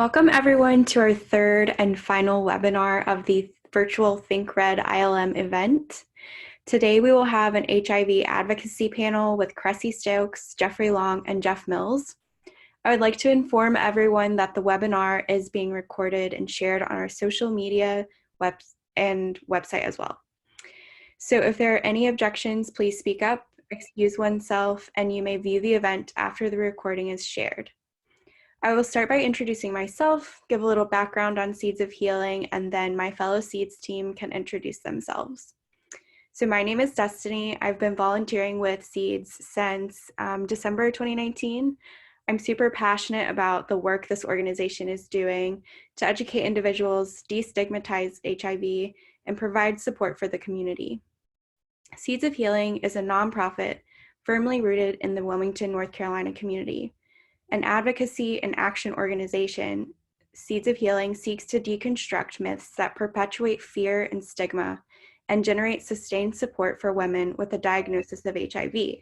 Welcome everyone to our third and final webinar of the virtual Think Red ILM event. Today we will have an HIV advocacy panel with Cressy Stokes, Jeffrey Long, and Jeff Mills. I would like to inform everyone that the webinar is being recorded and shared on our social media and website as well. So if there are any objections, please speak up, excuse oneself, and you may view the event after the recording is shared. I will start by introducing myself, give a little background on Seeds of Healing, and then my fellow Seeds team can introduce themselves. So my name is Destiny. I've been volunteering with Seeds since December 2019. I'm super passionate about the work this organization is doing to educate individuals, destigmatize HIV, and provide support for the community. Seeds of Healing is a nonprofit firmly rooted in the Wilmington, North Carolina community. An advocacy and action organization, Seeds of Healing seeks to deconstruct myths that perpetuate fear and stigma and generate sustained support for women with a diagnosis of HIV.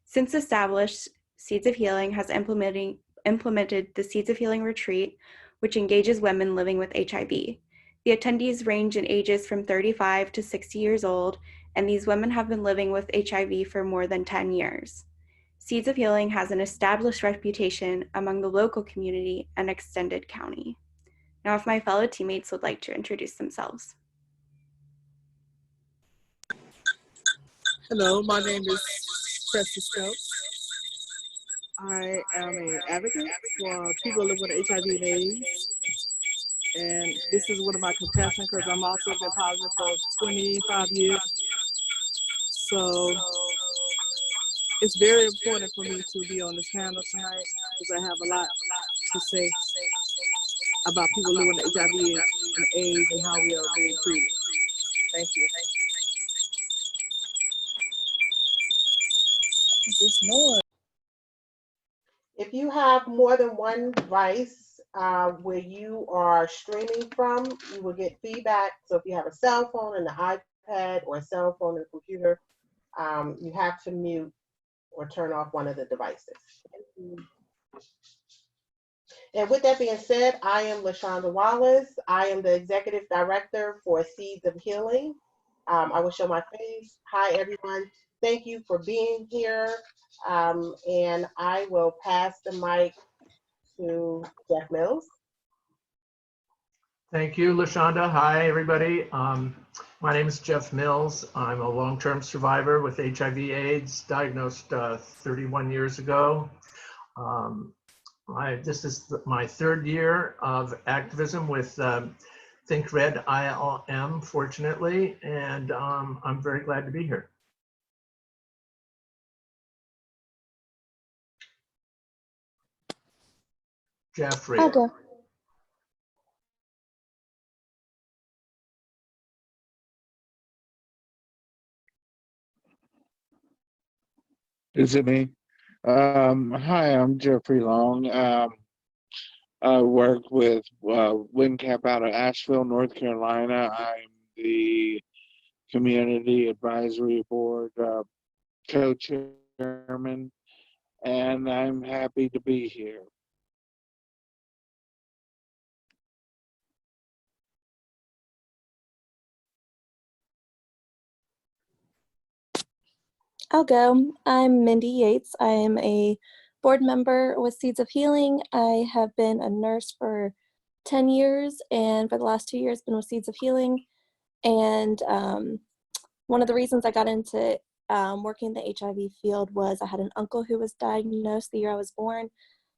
Since established, Seeds of Healing has implemented the Seeds of Healing Retreat, which engages women living with HIV. The attendees range in ages from 35 to 60 years old, and these women have been living with HIV for more than 10 years. Seeds of Healing has an established reputation among the local community and extended county. Now, if my fellow teammates would like to introduce themselves. Hello, my name is Cressy Stokes. I am an advocate for people living with HIV and AIDS. And this is one of my compassion because I'm also been positive for 25 years. So it's very important for me to be on this panel tonight because I have a lot to say about people living with HIV and AIDS and how we are being treated. Thank you. If you have more than one device where you are streaming from, you will get feedback. So if you have a cell phone and an iPad or a cell phone and a computer, you have to mute or turn off one of the devices. And with that being said, I am LaShonda Wallace. I am the Executive Director for Seeds of Healing. I will show my face. Hi, everyone. Thank you for being here. And I will pass the mic to Jeff Mills. Thank you, LaShonda. Hi, everybody. My name is Jeff Mills. I'm a long-term survivor with HIV/AIDS, diagnosed 31 years ago. This is my third year of activism with Think Red ILM, fortunately, and I'm very glad to be here. Jeffrey. Okay. Is it me? Hi, I'm Jeffrey Long. I work with WinCap out of Asheville, North Carolina. I'm the Community Advisory Board co-chairman, and I'm happy to be here. I'll go. I'm Mindy Yates. I am a board member with Seeds of Healing. I have been a nurse for 10 years, and for the last 2 years been with Seeds of Healing. And one of the reasons I got into working in the HIV field was I had an uncle who was diagnosed the year I was born.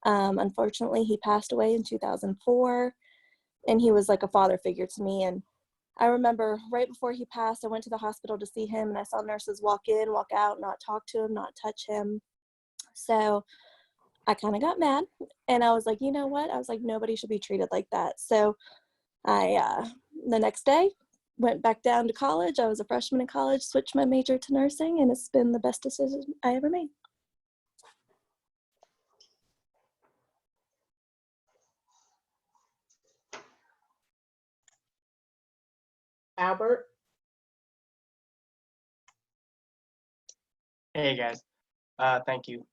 Unfortunately, he passed away in 2004, and he was like a father figure to me. And I remember right before he passed, I went to the hospital to see him, and I saw nurses walk in, walk out, not talk to him, not touch him. So I kind of got mad, and I was like, you know what? I was like, nobody should be treated like that. So I, the next day, went back down to college. I was a freshman in college, switched my major to nursing, and it's been the best decision I ever made. Albert. Hey guys, thank you.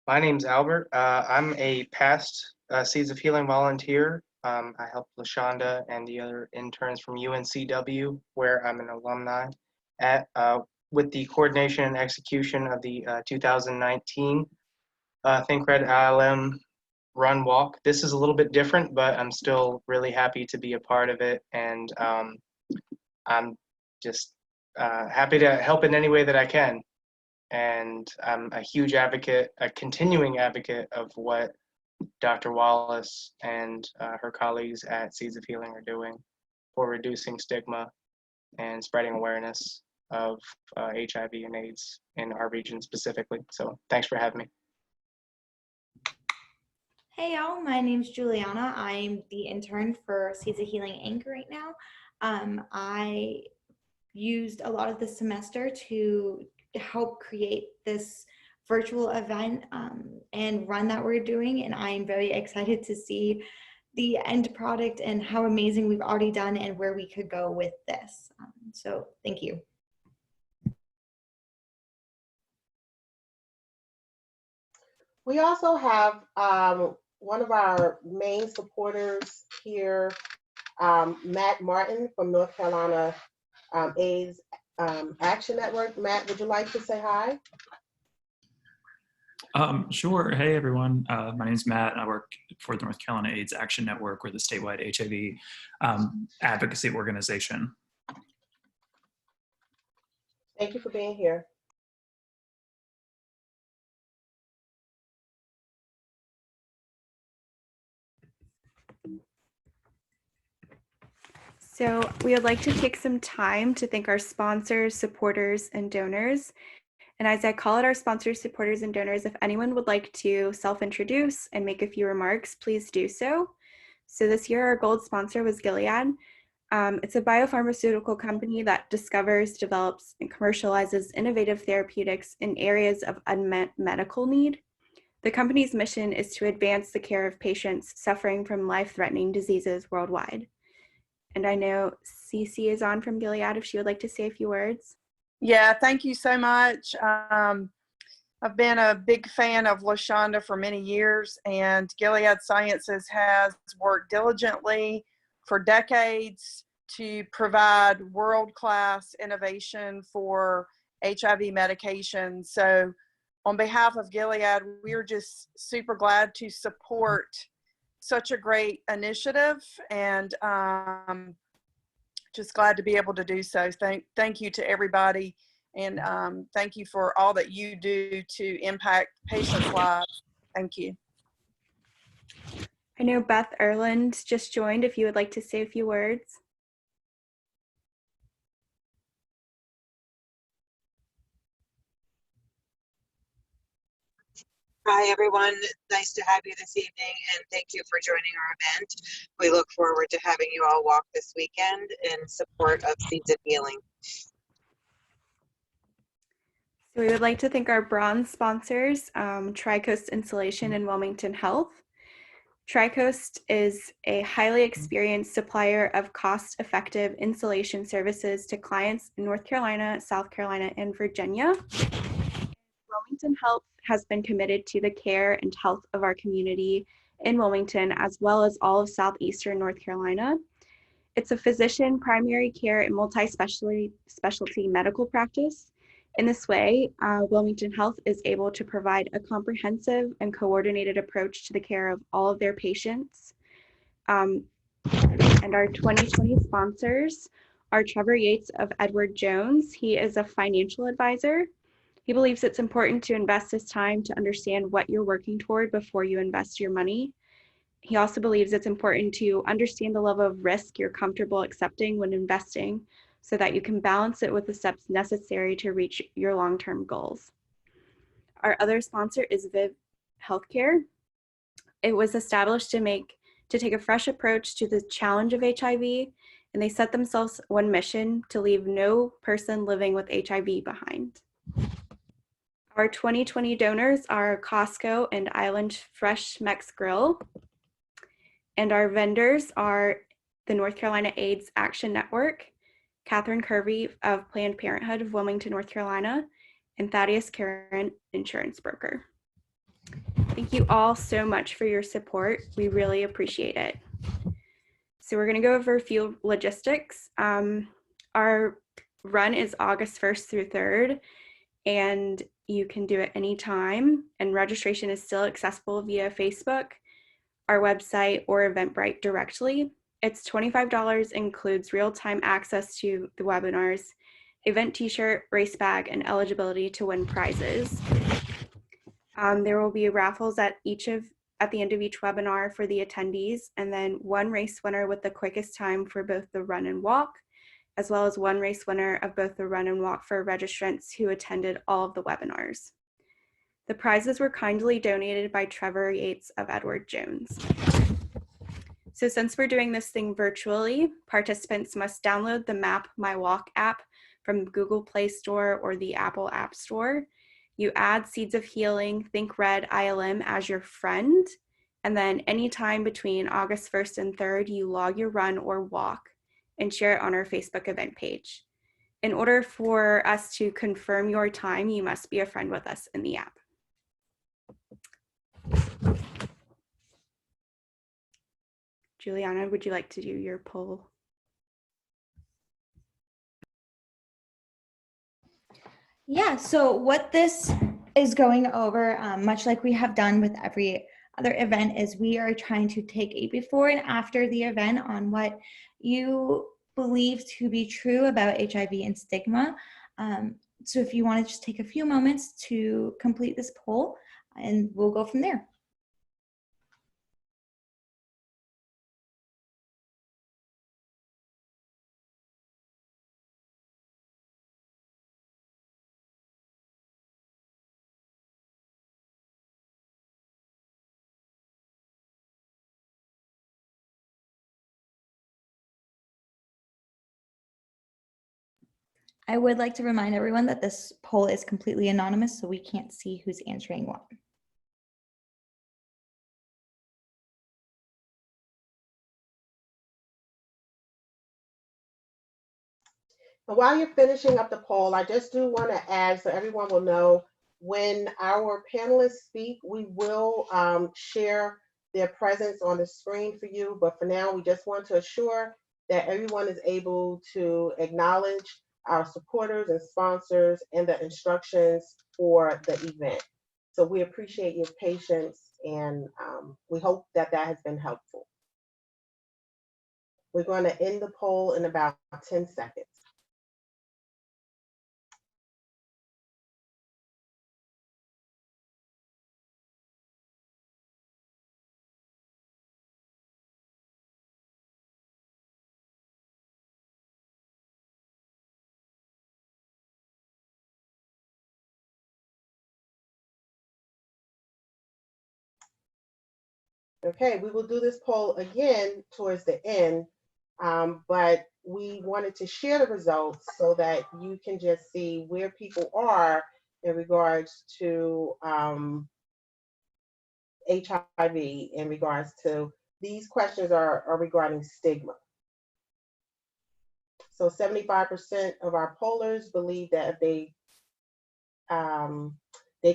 My name's Albert. I'm a past Seeds of Healing volunteer. I help LaShonda and the other interns from UNCW, where I'm an alumni, at with the coordination and execution of the 2019 Think Red ILM Run Walk. This is a little bit different, but I'm still really happy to be a part of it, and I'm just happy to help in any way that I can. And I'm a huge advocate, a continuing advocate of what Dr. Wallace and her colleagues at Seeds of Healing are doing for reducing stigma and spreading awareness of HIV and AIDS in our region specifically. So thanks for having me. Hey y'all, my name's Juliana. I'm the intern for Seeds of Healing Inc. right now. I used a lot of the semester to help create this virtual event and run that we're doing, and I'm very excited to see the end product and how amazing we've already done and where we could go with this. So thank you. We also have one of our main supporters here, Matt Martin from North Carolina AIDS Action Network. Matt, would you like to say hi? Sure. Hey, everyone. My name is Matt. I work for the North Carolina AIDS Action Network. We're the statewide HIV advocacy organization. Thank you for being here. So we would like to take some time to thank our sponsors, supporters, and donors. And as I call it our sponsors, supporters, and donors, if anyone would like to self-introduce and make a few remarks, please do so. So this year, our gold sponsor was Gilead. It's a biopharmaceutical company that discovers, develops, and commercializes innovative therapeutics in areas of unmet medical need. The company's mission is to advance the care of patients suffering from life-threatening diseases worldwide. And I know Cece is on from Gilead if she would like to say a few words. Yeah, thank you so much. I've been a big fan of LaShonda for many years, and Gilead Sciences has worked diligently for decades to provide world-class innovation for HIV medication. So on behalf of Gilead, we are just super glad to support such a great initiative, and just glad to be able to do so. Thank you to everybody, and thank you for all that you do to impact patients' lives. Thank you. I know Beth Erland just joined if you would like to say a few words. Hi, everyone. Nice to have you this evening, and thank you for joining our event. We look forward to having you all walk this weekend in support of Seeds of Healing. So we would like to thank our bronze sponsors, Tri-Coast Insulation and Wilmington Health. Tri-Coast is a highly experienced supplier of cost-effective insulation services to clients in North Carolina, South Carolina, and Virginia. Wilmington Health has been committed to the care and health of our community in Wilmington, as well as all of southeastern North Carolina. It's a physician, primary care, and multi-specialty medical practice. In this way, Wilmington Health is able to provide a comprehensive and coordinated approach to the care of all of their patients. And our 2020 sponsors are Trevor Yates of Edward Jones. He is a financial advisor. He believes it's important to invest his time to understand what you're working toward before you invest your money. He also believes it's important to understand the level of risk you're comfortable accepting when investing so that you can balance it with the steps necessary to reach your long-term goals. Our other sponsor is Viv Healthcare. It was established to take a fresh approach to the challenge of HIV, and they set themselves one mission: to leave no person living with HIV behind. Our 2020 donors are Costco and Island Fresh Mex Grill. And our vendors are the North Carolina AIDS Action Network, Catherine Kirby of Planned Parenthood of Wilmington, North Carolina, and Thaddeus Karen, insurance broker. Thank you all so much for your support. We really appreciate it. So we're going to go over a few logistics. Our run is August 1st through 3rd, and you can do it anytime. And registration is still accessible via Facebook, our website, or Eventbrite directly. It's $25, includes real-time access to the webinars, event t-shirt, race bag, and eligibility to win prizes. There will be raffles at the end of each webinar for the attendees, and then one race winner with the quickest time for both the run and walk, as well as one race winner of both the run and walk for registrants who attended all of the webinars. The prizes were kindly donated by Trevor Yates of Edward Jones. So since we're doing this thing virtually, participants must download the Map My Walk app from Google Play Store or the Apple App Store. You add Seeds of Healing, Think Red ILM as your friend, and then anytime between August 1st and 3rd, you log your run or walk and share it on our Facebook event page. In order for us to confirm your time, you must be a friend with us in the app. Juliana, would you like to do your poll? Yeah, so what this is going over, much like we have done with every other event, is we are trying to take a before and after the event on what you believe to be true about HIV and stigma. So if you want to just take a few moments to complete this poll, and we'll go from there. I would like to remind everyone that this poll is completely anonymous, so we can't see who's answering what. And while you're finishing up the poll, I just do want to add so everyone will know when our panelists speak, we will share their presence on the screen for you. But for now, we just want to assure that everyone is able to acknowledge our supporters and sponsors and the instructions for the event. So we appreciate your patience, and we hope that that has been helpful. We're going to end the poll in about 10 seconds. Okay, we will do this poll again towards the end, but we wanted to share the results so that you can just see where people are in regards to HIV, in regards to these questions are regarding stigma. So 75% of our pollers believe that if they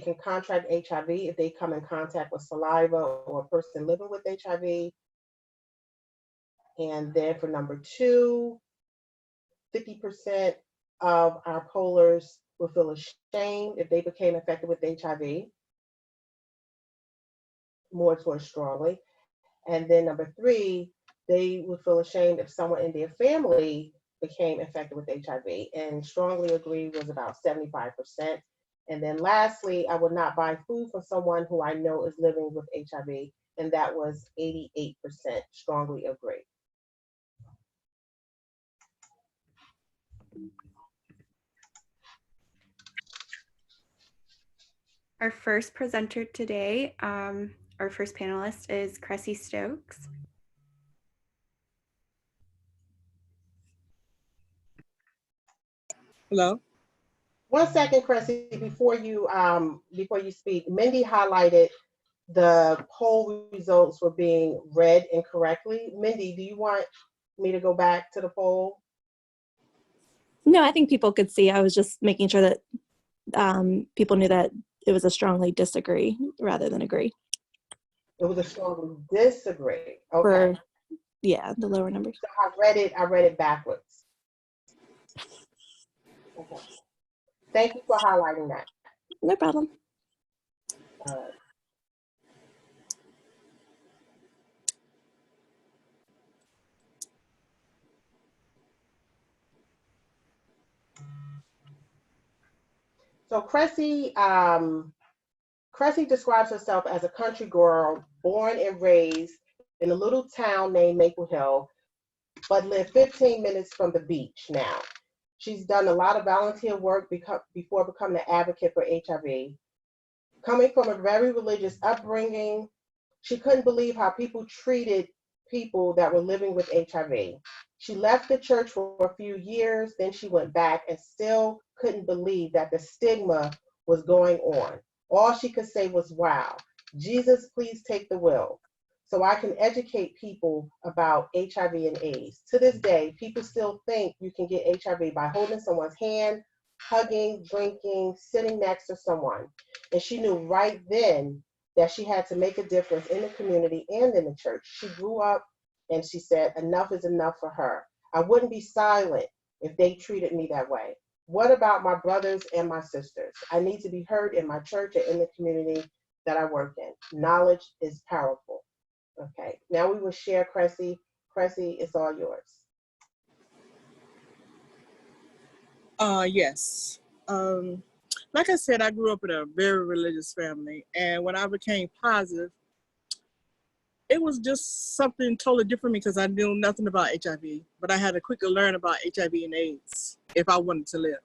can contract HIV if they come in contact with saliva or a person living with HIV. And then for number 2, 50% of our pollers will feel ashamed if they became infected with HIV, more towards strongly. And then number 3, they would feel ashamed if someone in their family became infected with HIV, and strongly agree was about 75%. And then lastly, I would not buy food from someone who I know is living with HIV, and that was 88% strongly agree. Our first presenter today, our first panelist is Cressy Stokes. Hello. 1 second, Cressy, before you speak, Mindy highlighted the poll results were being read incorrectly. Mindy, do you want me to go back to the poll? No, I think people could see. I was just making sure that people knew that it was a strongly disagree rather than agree. It was a strong disagree. Okay. For, yeah, the lower numbers. So I read it backwards. Okay. Thank you for highlighting that. No problem. All right. So Cressy describes herself as a country girl born and raised in a little town named Maple Hill, but lived 15 minutes from the beach now. She's done a lot of volunteer work before becoming an advocate for HIV. Coming from a very religious upbringing, she couldn't believe how people treated people that were living with HIV. She left the church for a few years, then she went back and still couldn't believe that the stigma was going on. All she could say was, wow, Jesus, please take the wheel so I can educate people about HIV and AIDS. To this day, people still think you can get HIV by holding someone's hand, hugging, drinking, sitting next to someone. And she knew right then that she had to make a difference in the community and in the church. She grew up and she said, enough is enough for her. I wouldn't be silent if they treated me that way. What about my brothers and my sisters? I need to be heard in my church and in the community that I work in. Knowledge is powerful. Okay, now we will share Cressy. Cressy, it's all yours. Yes. Like I said, I grew up in a very religious family, and when I became positive, it was just something totally different because I knew nothing about HIV, but I had to quickly learn about HIV and AIDS if I wanted to live.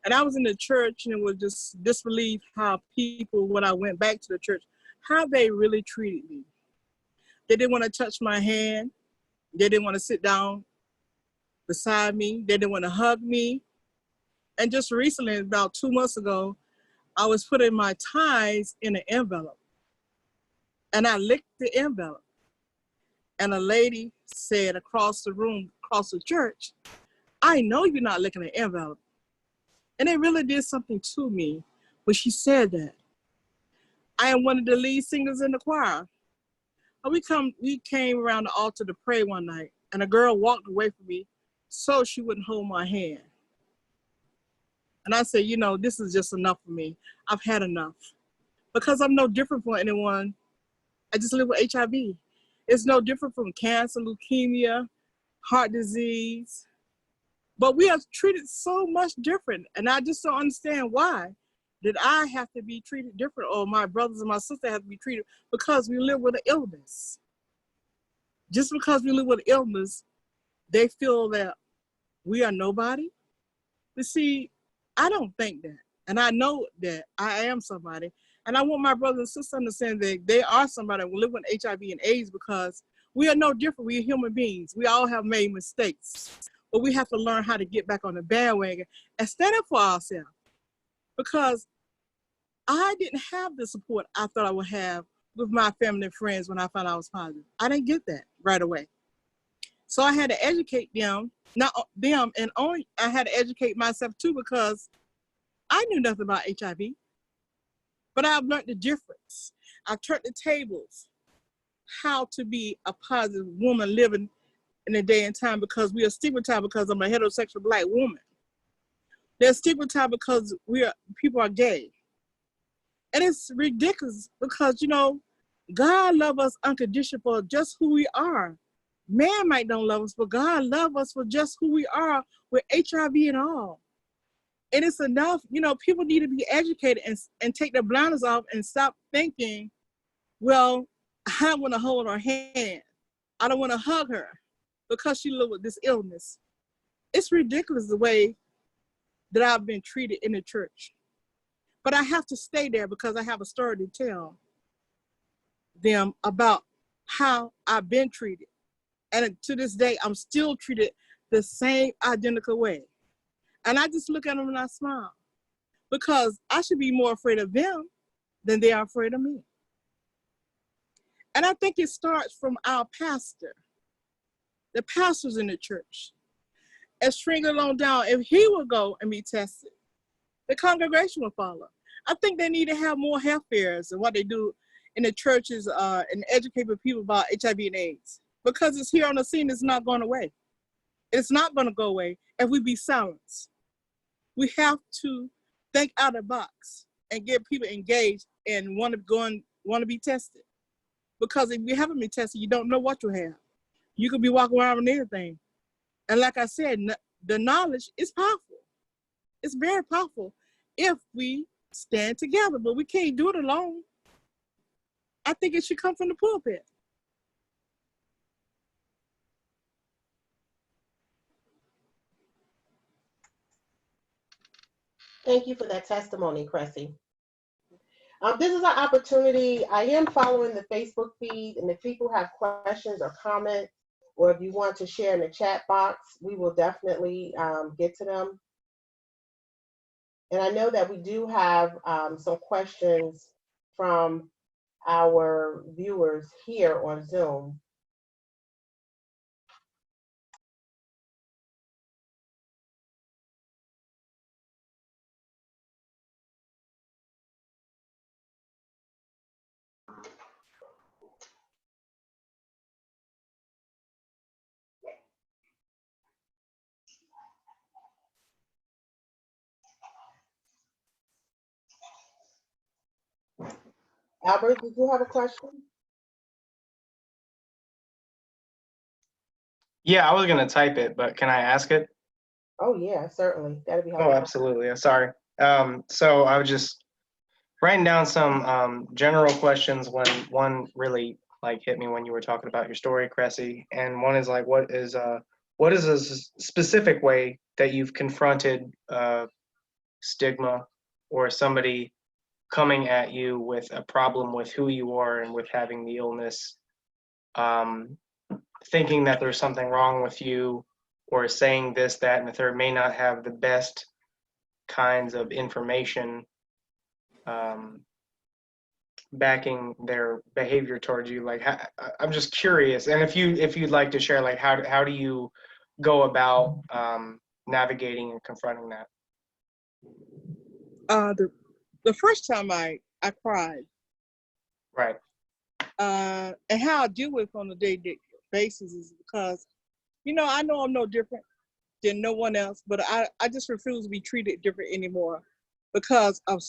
And I was in the church and it was just disbelief how people, when I went back to the church, how they really treated me. They didn't want to touch my hand. They didn't want to sit down beside me. They didn't want to hug me. And just recently, about 2 months ago, I was putting my tithes in an envelope. And I licked the envelope. And a lady said across the room, across the church, I know you're not licking an envelope. And it really did something to me when she said that. I am one of the lead singers in the choir. We came around the altar to pray one night, and a girl walked away from me so she wouldn't hold my hand. And I said, this is just enough for me. I've had enough. Because I'm no different from anyone. I just live with HIV. It's no different from cancer, leukemia, heart disease. But we are treated so much different. And I just don't understand why did I have to be treated different, or my brothers and my sisters have to be treated because we live with an illness. Just because we live with an illness, they feel that we are nobody. But see, I don't think that. And I know that I am somebody. And I want my brothers and sisters to understand that they are somebody who live with HIV and AIDS because we are no different. We are human beings. We all have made mistakes. But we have to learn how to get back on the bandwagon and stand up for ourselves. Because I didn't have the support I thought I would have with my family and friends when I found out I was positive. I didn't get that right away. So I had to educate them, not them, and only I had to educate myself too because I knew nothing about HIV. But I've learned the difference. I've turned the tables how to be a positive woman living in a day and time because we are stigmatized because I'm a heterosexual Black woman. They're stigmatized because people are gay. And it's ridiculous because, God loves us unconditionally for just who we are. Man might don't love us, but God loves us for just who we are with HIV and all. And it's enough, people need to be educated and take their blinders off and stop thinking, well, I don't want to hold her hand. I don't want to hug her because she lives with this illness. It's ridiculous the way that I've been treated in the church. But I have to stay there because I have a story to tell them about how I've been treated. And to this day, I'm still treated the same identical way. And I just look at them and I smile because I should be more afraid of them than they are afraid of me. And I think it starts from our pastor, the pastors in the church. And string it on down, if he will go and be tested, the congregation will follow. I think they need to have more health fairs and what they do in the churches and educate people about HIV and AIDS. Because it's here on the scene, it's not going away. It's not going to go away if we be silenced. We have to think out of the box and get people engaged and want to be tested. Because if you haven't been tested, you don't know what you have. You could be walking around with anything. And like I said, the knowledge is powerful. It's very powerful if we stand together, but we can't do it alone. I think it should come from the pulpit. Thank you for that testimony, Cressy. This is our opportunity. I am following the Facebook feed, and if people have questions or comments, or if you want to share in the chat box, we will definitely get to them. And I know that we do have some questions from our viewers here on Zoom. Albert, did you have a question? Yeah, I was going to type it, but can I ask it? Oh, yeah, certainly. That'd be Oh, helpful. absolutely. I'm sorry. So I was just writing down some general questions when one really like hit me when you were talking about your story, Cressy. And one is like, what is a specific way that you've confronted stigma or somebody coming at you with a problem with who you are and with having the illness, thinking that there's something wrong with you, or saying this, that, and the third, may not have the best kinds of information backing their behavior towards you. Like, I'm just curious, and if you'd like to share, like, how do you go about navigating and confronting that? The first time I cried. Right. And how I deal with it on a day-to-day basis is because, I know I'm no different than no one else, but I just refuse to be treated different anymore because of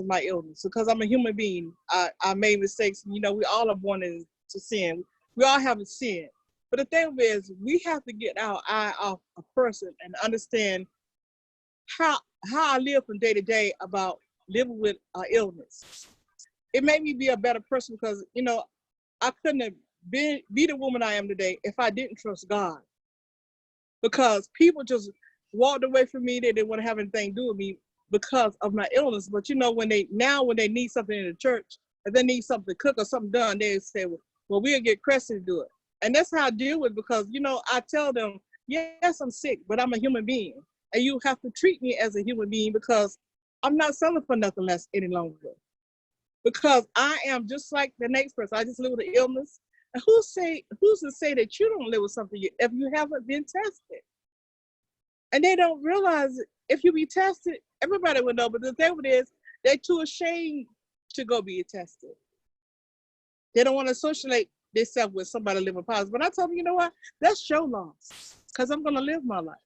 my illness. Because I'm a human being. I made mistakes. We all are born into sin. We all have a sin. But the thing is, we have to get our eye off a person and understand how I live from day to day about living with illness. It made me be a better person because, I couldn't have be the woman I am today if I didn't trust God. Because people just walked away from me. They didn't want to have anything to do with me because of my illness. But when they need something in the church, if they need something to cook or something done, they say, well, we'll get Cressy to do it. And that's how I deal with it because, I tell them, yes, I'm sick, but I'm a human being. And you have to treat me as a human being because I'm not selling for nothing less any longer. Because I am just like the next person. I just live with an illness. And who's to say that you don't live with something if you haven't been tested? And they don't realize if you be tested, everybody would know. But the thing is, they're too ashamed to go be tested. They don't want to associate themselves with somebody living positive. But I tell them, you know what? That's your loss. Because I'm going to live my life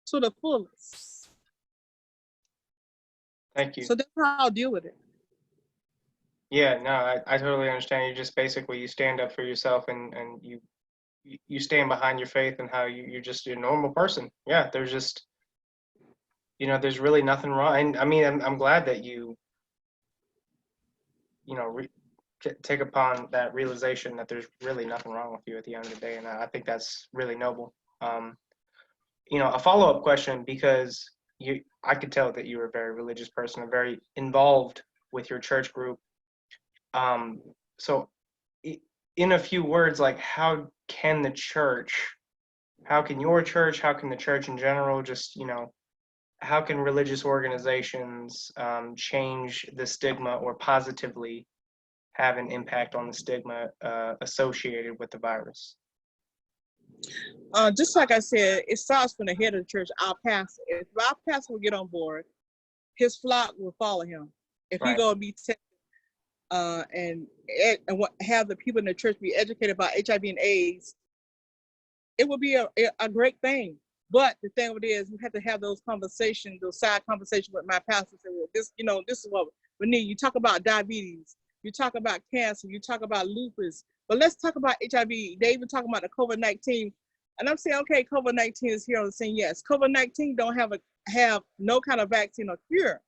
to the fullest. Thank you. So that's how I'll deal with it. Yeah, no, I totally understand. You just basically, you stand up for yourself and you stand behind your faith and how you're just a normal person. Yeah, there's just, there's really nothing wrong. And I mean, I'm glad that you take upon that realization that there's really nothing wrong with you at the end of the day. And I think that's really noble. A follow-up question, because I could tell that you're a very religious person, and very involved with your church group. So in a few words, like, how can your church, how can the church in general, just, how can religious organizations change the stigma or positively have an impact on the stigma associated with the virus? Just like I said, it starts from the head of the church, our pastor. If our pastor will get on board, his flock will follow him. if you're Right. going to be tested have the people in the church be educated about HIV and AIDS, it would be a great thing. But the thing of it is, we have to have those conversations, those side conversations with my pastor. Say, well, this is what we need. You talk about diabetes, you talk about cancer, you talk about lupus, but let's talk about HIV. They even talk about the COVID-19, and I'm saying, okay, COVID-19 is here. I'm saying yes, COVID-19 don't have no kind of vaccine or cure.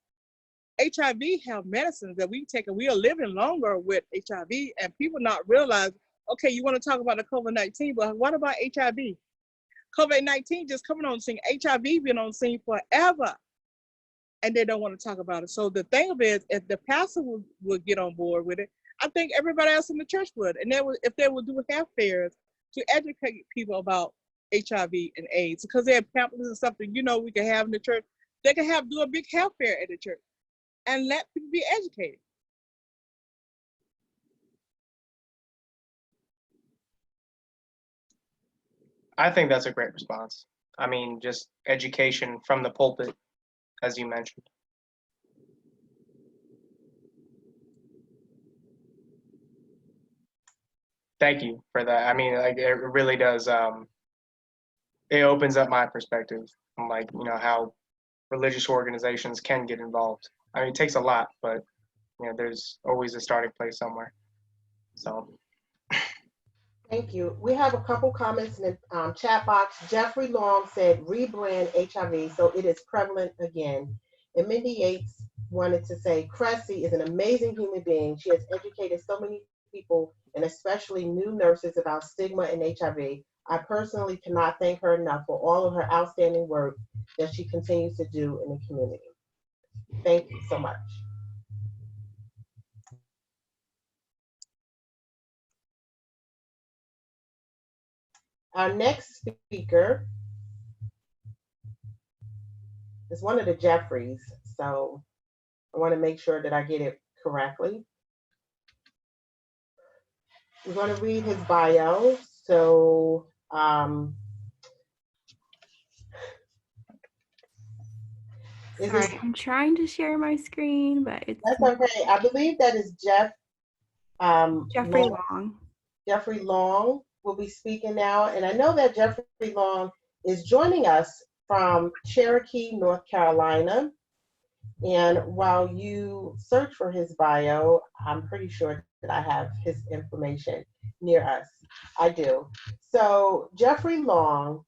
HIV have medicines that we take, and we are living longer with HIV, and people not realize. Okay, you want to talk about the COVID-19, but what about HIV? COVID-19 just coming on the scene. HIV been on the scene forever, and they don't want to talk about it. So the thing of it is, if the pastor would get on board with it, I think everybody else in the church would. And if they would do health fairs to educate people about HIV and AIDS, because they have pamphlets and stuff that we can have in the church. They can do a big health fair at the church and let people be educated. I think that's a great response. I mean, just education from the pulpit, as you mentioned. Thank you for that. I mean, like, it really does. It opens up my perspective on, like, how religious organizations can get involved. I mean, it takes a lot, but there's always a starting place somewhere. So. Thank you. We have a couple comments in the chat box. Jeffrey Long said, rebrand HIV so it is prevalent again. And Mindy Yates wanted to say, Cressy is an amazing human being. She has educated so many people, and especially new nurses, about stigma and HIV. I personally cannot thank her enough for all of her outstanding work that she continues to do in the community. Thank you so much. Our next speaker is one of the Jeffreys, so I want to make sure that I get it correctly. We're going to read his bio. So sorry, I'm trying to share my screen, but that's okay. I believe that is Jeffrey Long. Jeffrey Long will be speaking now, and I know that Jeffrey Long is joining us from Cherokee, North Carolina. And while you search for his bio, I'm pretty sure that I have his information near us. I do. So Jeffrey Long,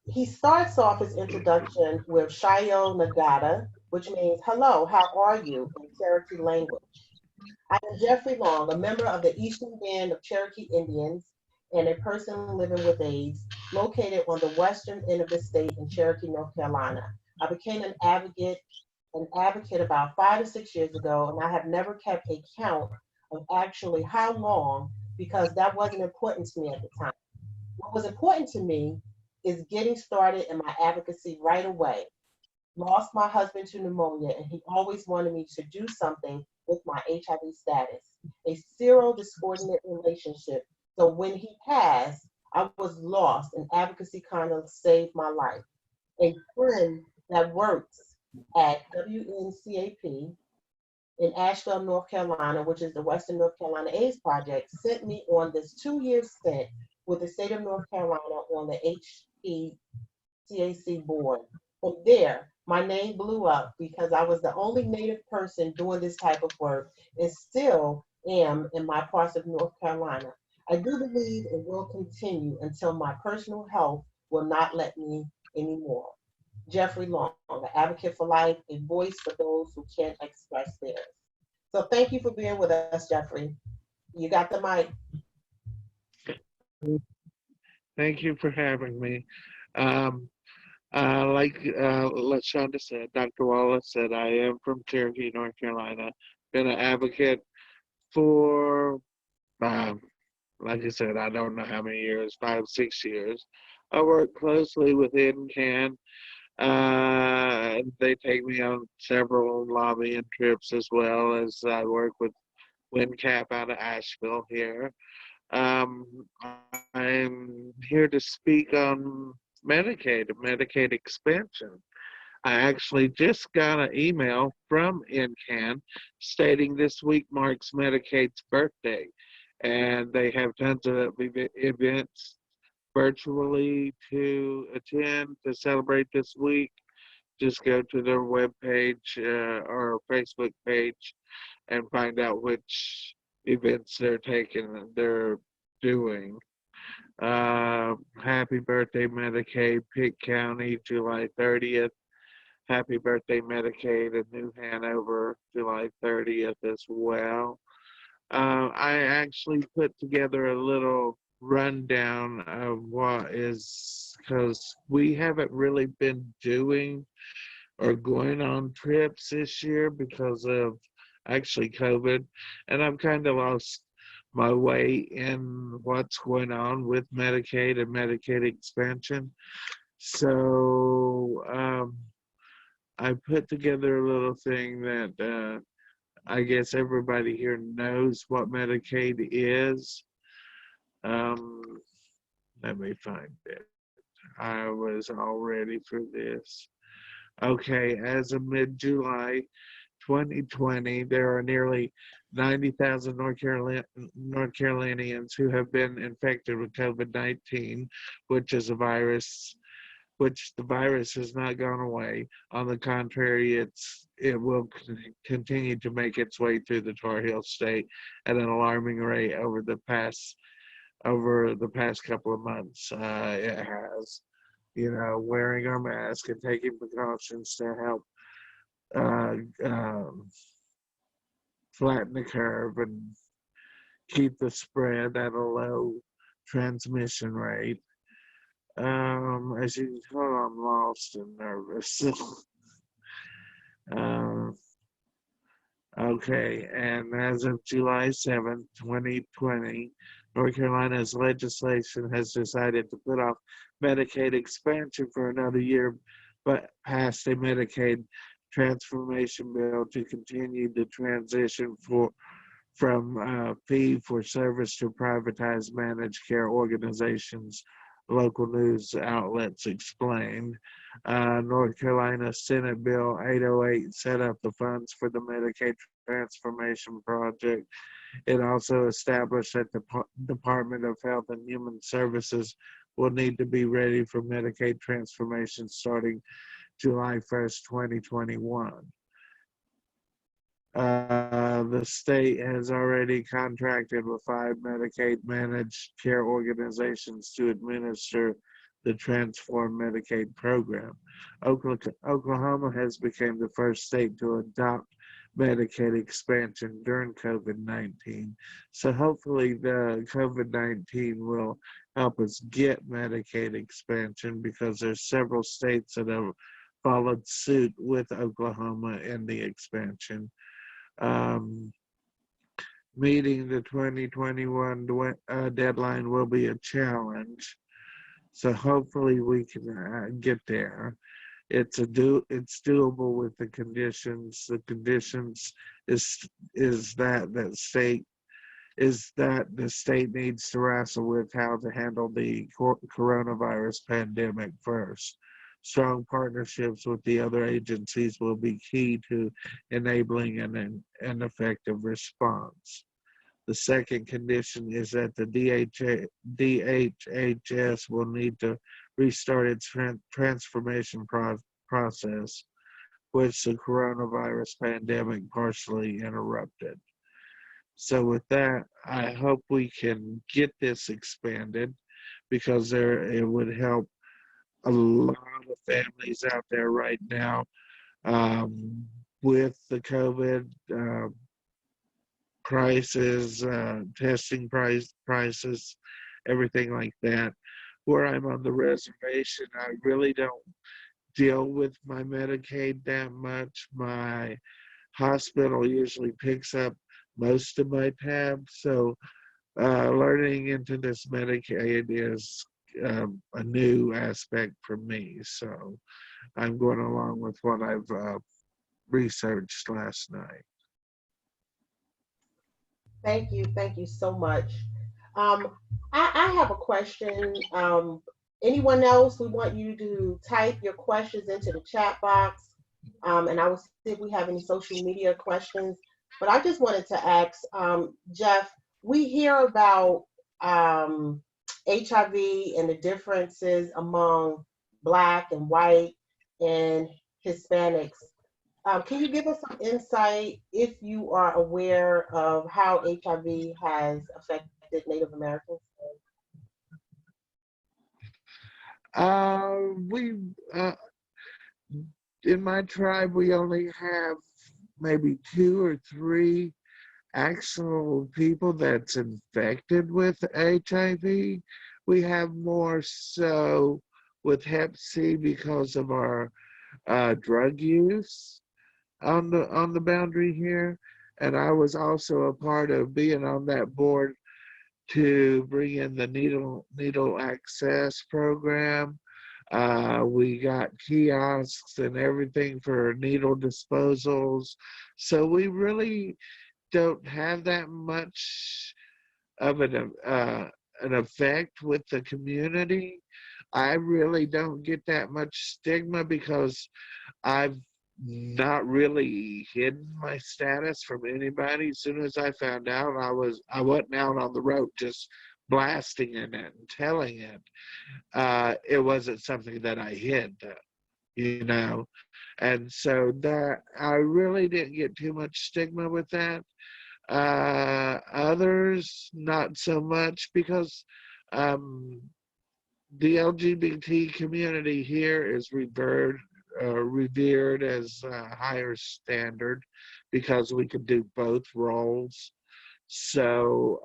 he starts off his introduction with Shayo Nagata, which means hello, how are you in Cherokee language. I am Jeffrey Long, a member of the Eastern Band of Cherokee Indians and a person living with AIDS, located on the western end of the state in Cherokee, North Carolina. I became an advocate about 5 to 6 years ago, and I have never kept a count of actually how long, because that wasn't important to me at the time. What was important to me is getting started in my advocacy right away. Lost my husband to pneumonia, and he always wanted me to do something with my HIV status, a serodiscordant relationship. So when he passed, I was lost, and advocacy kind of saved my life. A friend that works at WNCAP in Asheville, North Carolina, which is the Western North Carolina AIDS Project, sent me on this 2-year stint with the state of North Carolina on the HPCAC board. From there, my name blew up because I was the only Native person doing this type of work, and still am in my parts of North Carolina. I do believe it will continue until my personal health will not let me anymore. Jeffrey Long, an advocate for life, a voice for those who can't express theirs. So thank you for being with us, Jeffrey. You got the mic. Thank you for having me. Like LaShonda said, Dr. Wallace said, I am from Cherokee, North Carolina. Been an advocate for, like I said, I don't know how many years, 5, 6 years. I work closely with NCAN. They take me on several lobbying trips, as well as I work with WinCap out of Asheville here. I'm here to speak on Medicaid expansion. I actually just got an email from NCAN stating this week marks Medicaid's birthday, and they have tons of events virtually to attend to celebrate this week. Just go to their webpage or Facebook page and find out which events they're doing. Happy birthday, Medicaid, Pitt County, July 30th. Happy birthday, Medicaid in New Hanover, July 30th as well. I actually put together a little rundown of what is, because we haven't really been doing or going on trips this year because of actually COVID, and I've kind of lost my way in what's going on with Medicaid and Medicaid expansion. So I put together a little thing that I guess everybody here knows what Medicaid is. Let me find it. I was all ready for this. Okay, as of mid-July 2020, there are nearly 90,000 North Carolinians who have been infected with COVID-19, which is a virus, which the virus has not gone away. On the contrary, it will continue to make its way through the Tar Heel State at an alarming rate over the past couple of months. It has, wearing our mask and taking precautions to help flatten the curve and keep the spread at a low transmission rate. As you can tell, I'm lost and nervous. Okay, and as of July 7th, 2020, North Carolina's legislation has decided to put off Medicaid expansion for another year, but passed a Medicaid transformation bill to continue the transition from fee-for-service to privatized managed care organizations, local news outlets explained. North Carolina Senate Bill 808 set up the funds for the Medicaid Transformation Project. It also established that the Department of Health and Human Services will need to be ready for Medicaid transformation starting July 1st, 2021. The state has already contracted with 5 Medicaid managed care organizations to administer the Transform Medicaid program. Oklahoma has become the first state to adopt Medicaid expansion during COVID-19. So hopefully the COVID-19 will help us get Medicaid expansion, because there's several states that have followed suit with Oklahoma in the expansion. Meeting the 2021 deadline will be a challenge, so hopefully we can get there. It's doable with the conditions. The conditions is that the state needs to wrestle with how to handle the coronavirus pandemic first. Strong partnerships with the other agencies will be key to enabling an effective response. The second condition is that the DHHS will need to restart its transformation process, which the coronavirus pandemic partially interrupted. So with that, I hope we can get this expanded, because it would help a lot of families out there right now with the COVID prices, testing prices, everything like that. Where I'm on the reservation, I really don't deal with my Medicaid that much. My hospital usually picks up most of my tabs, so learning into this Medicaid is a new aspect for me. So I'm going along with what I've researched last night. Thank you so much. I have a question Anyone else, we want you to type your questions into the chat box. And I will see if we have any social media questions. But I just wanted to ask, Jeff, we hear about HIV and the differences among Black and white and Hispanics. Can you give us some insight, if you are aware of how HIV has affected Native Americans? We in my tribe, we only have maybe 2 or 3 actual people that's infected with HIV. We have more so with Hep C because of our drug use on the boundary here. And I was also a part of being on that board to bring in the needle access program. We got kiosks and everything for needle disposals. So we really don't have that much of an effect with the community. I really don't get that much stigma because I've not really hidden my status from anybody. As soon as I found out, I wasn't out on the road just blasting it and telling it. It wasn't something that I hid, you know. And so that I really didn't get too much stigma with that. Others, not so much, because the LGBT community here is revered as a higher standard because we can do both roles. So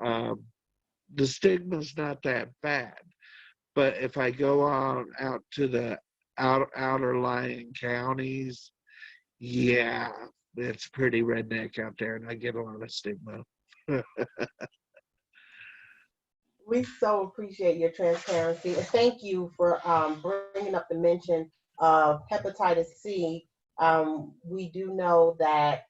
the stigma's not that bad. But if I go on out to the outer lying counties, yeah, it's pretty redneck out there, and I get a lot of stigma. We so appreciate your transparency, and thank you for bringing up the mention of hepatitis C. We do know that,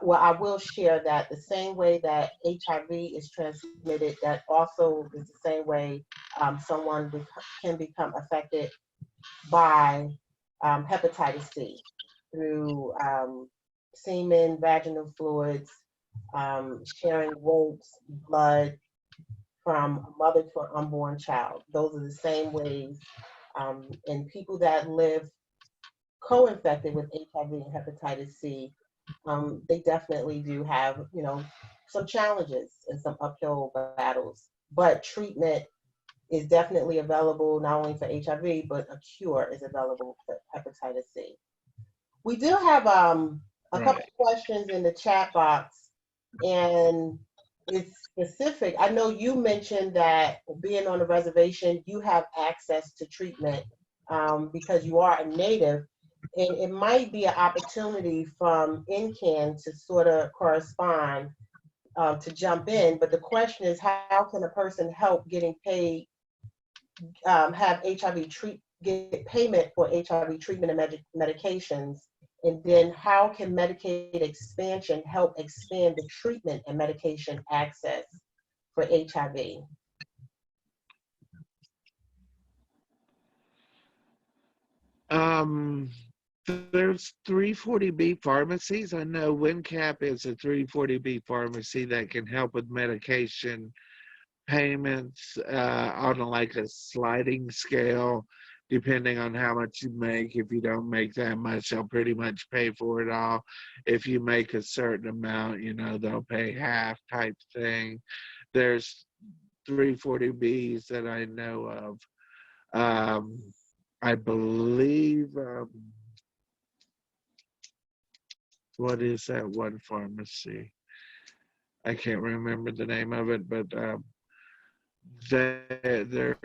well, I will share that the same way that HIV is transmitted, that also is the same way someone can become affected by hepatitis C through semen, vaginal fluids, sharing ropes, blood from a mother to an unborn child. Those are the same ways. And people that live co-infected with HIV and hepatitis C, they definitely do have, some challenges and some uphill battles. But treatment is definitely available not only for HIV, but a cure is available for hepatitis C. We do have a couple questions in the chat box, and it's specific. I know you mentioned that being on a reservation, you have access to treatment because you are a native, and it might be an opportunity from NCAN to sort of correspond to jump in. But the question is, how can a person help getting paid, have get payment for HIV treatment and medications? And then how can Medicaid expansion help expand the treatment and medication access for HIV? There's 340B pharmacies. I know WinCap is a 340B pharmacy that can help with medication payments on like a sliding scale, depending on how much you make. If you don't make that much, they'll pretty much pay for it all. If you make a certain amount, they'll pay half type thing. There's 340Bs that I know of. I believe, what is that one pharmacy? I can't remember the name of it, but they're,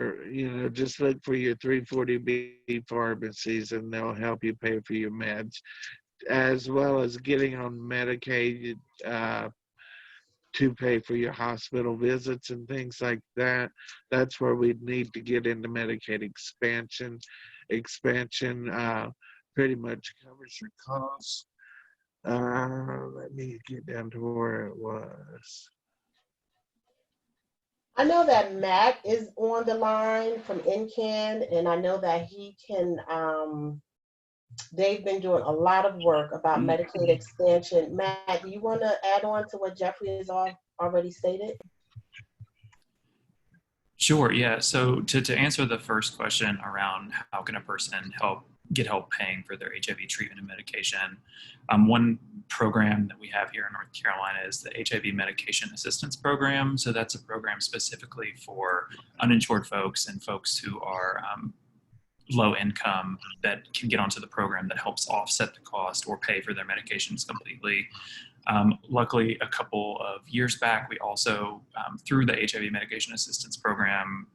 just look for your 340B pharmacies and they'll help you pay for your meds, as well as getting on Medicaid to pay for your hospital visits and things like that. That's where we need to get into Medicaid expansion. Pretty much covers your costs. Let me get down to where it was. I know that Matt is on the line from NCAN, and I know that he can, they've been doing a lot of work about Medicaid expansion. Matt, do you want to add on to what Jeffrey has already stated? Sure, yeah. So to answer the first question around how can a person get help paying for their HIV treatment and medication, one program that we have here in North Carolina is the HIV Medication Assistance Program. So that's a program specifically for uninsured folks and folks who are low income that can get onto the program that helps offset the cost or pay for their medications completely. Luckily, a couple of years back, we also, through the HIV Medication Assistance Program,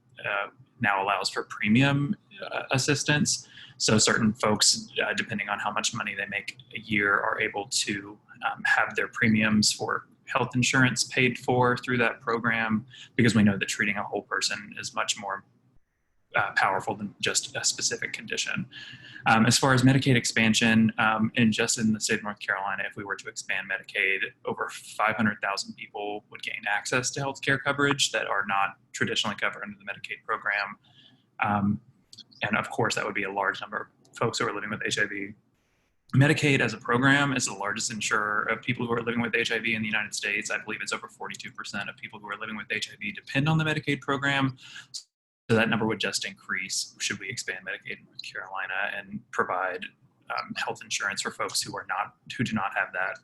now allows for premium assistance. So certain folks, depending on how much money they make a year, are able to have their premiums for health insurance paid for through that program, because we know that treating a whole person is much more powerful than just a specific condition. As far as Medicaid expansion, and just in the state of North Carolina, if we were to expand Medicaid, over 500,000 people would gain access to healthcare coverage that are not traditionally covered under the Medicaid program. And of course, that would be a large number of folks who are living with HIV. Medicaid as a program is the largest insurer of people who are living with HIV in the United States. I believe it's over 42% of people who are living with HIV depend on the Medicaid program. So that number would just increase should we expand Medicaid in North Carolina and provide health insurance for folks who do not have that.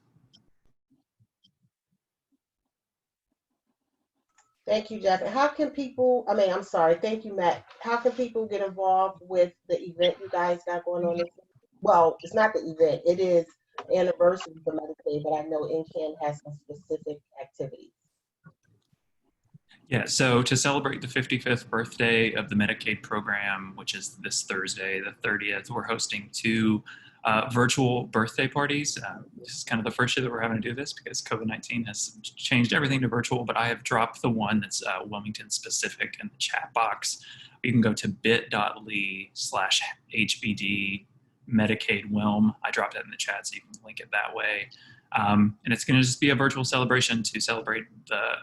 Thank you, Jeff. And how can people, thank you, Matt. How can people get involved with the event you guys got going on this week? Well, it's not the event, it is anniversary for Medicaid, but I know NCAN has some specific activities. Yeah, so to celebrate the 55th birthday of the Medicaid program, which is this Thursday, the 30th, we're hosting two virtual birthday parties. This is kind of the first year that we're having to do this because COVID-19 has changed everything to virtual, but I have dropped the one that's Wilmington specific in the chat box. You can go to bit.ly/HBD Medicaid Wilm. I dropped that in the chat so you can link it that way. And it's going to just be a virtual celebration to celebrate the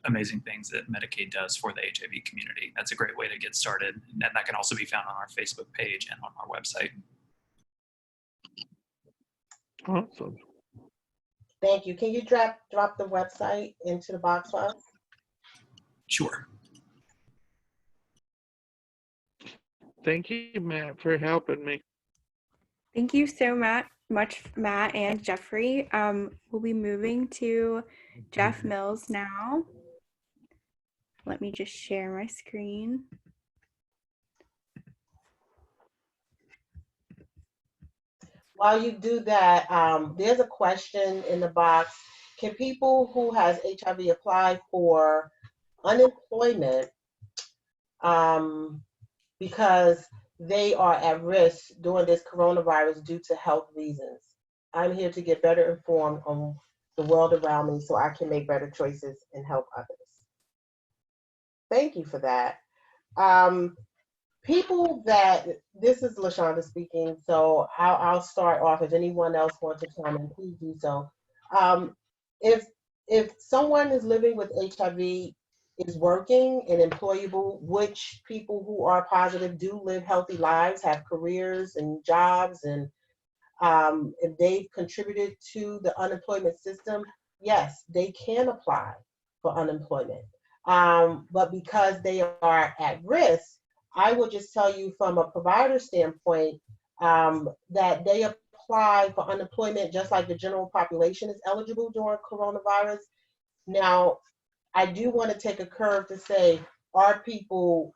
amazing things that Medicaid does for the HIV community. That's a great way to get started. And that can also be found on our Facebook page and on our website. Awesome. Thank you. Can you drop the website into the box for us? Sure. Thank you, Matt, for helping me. Thank you so much, Matt and Jeffrey. We'll be moving to Jeff Mills now. Let me just share my screen. While you do that, there's a question in the box. Can people who has HIV apply for unemployment because they are at risk during this coronavirus due to health reasons? I'm here to get better informed on the world around me so I can make better choices and help others. Thank you for that. This is LaShonda speaking, so I'll start off. If anyone else wants to chime in, please do so. If someone is living with HIV, is working and employable, which people who are positive do live healthy lives, have careers and jobs, and if they've contributed to the unemployment system, yes, they can apply for unemployment. But because they are at risk, I will just tell you from a provider standpoint that they apply for unemployment just like the general population is eligible during coronavirus. Now, I do want to take a curve to say, are people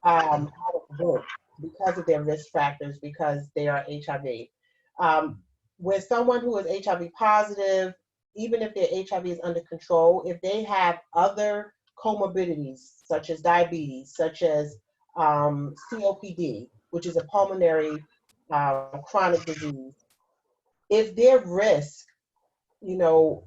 out of work because of their risk factors, because they are HIV? With someone who is HIV positive, even if their HIV is under control, if they have other comorbidities, such as diabetes, such as COPD, which is a pulmonary chronic disease, if their risks,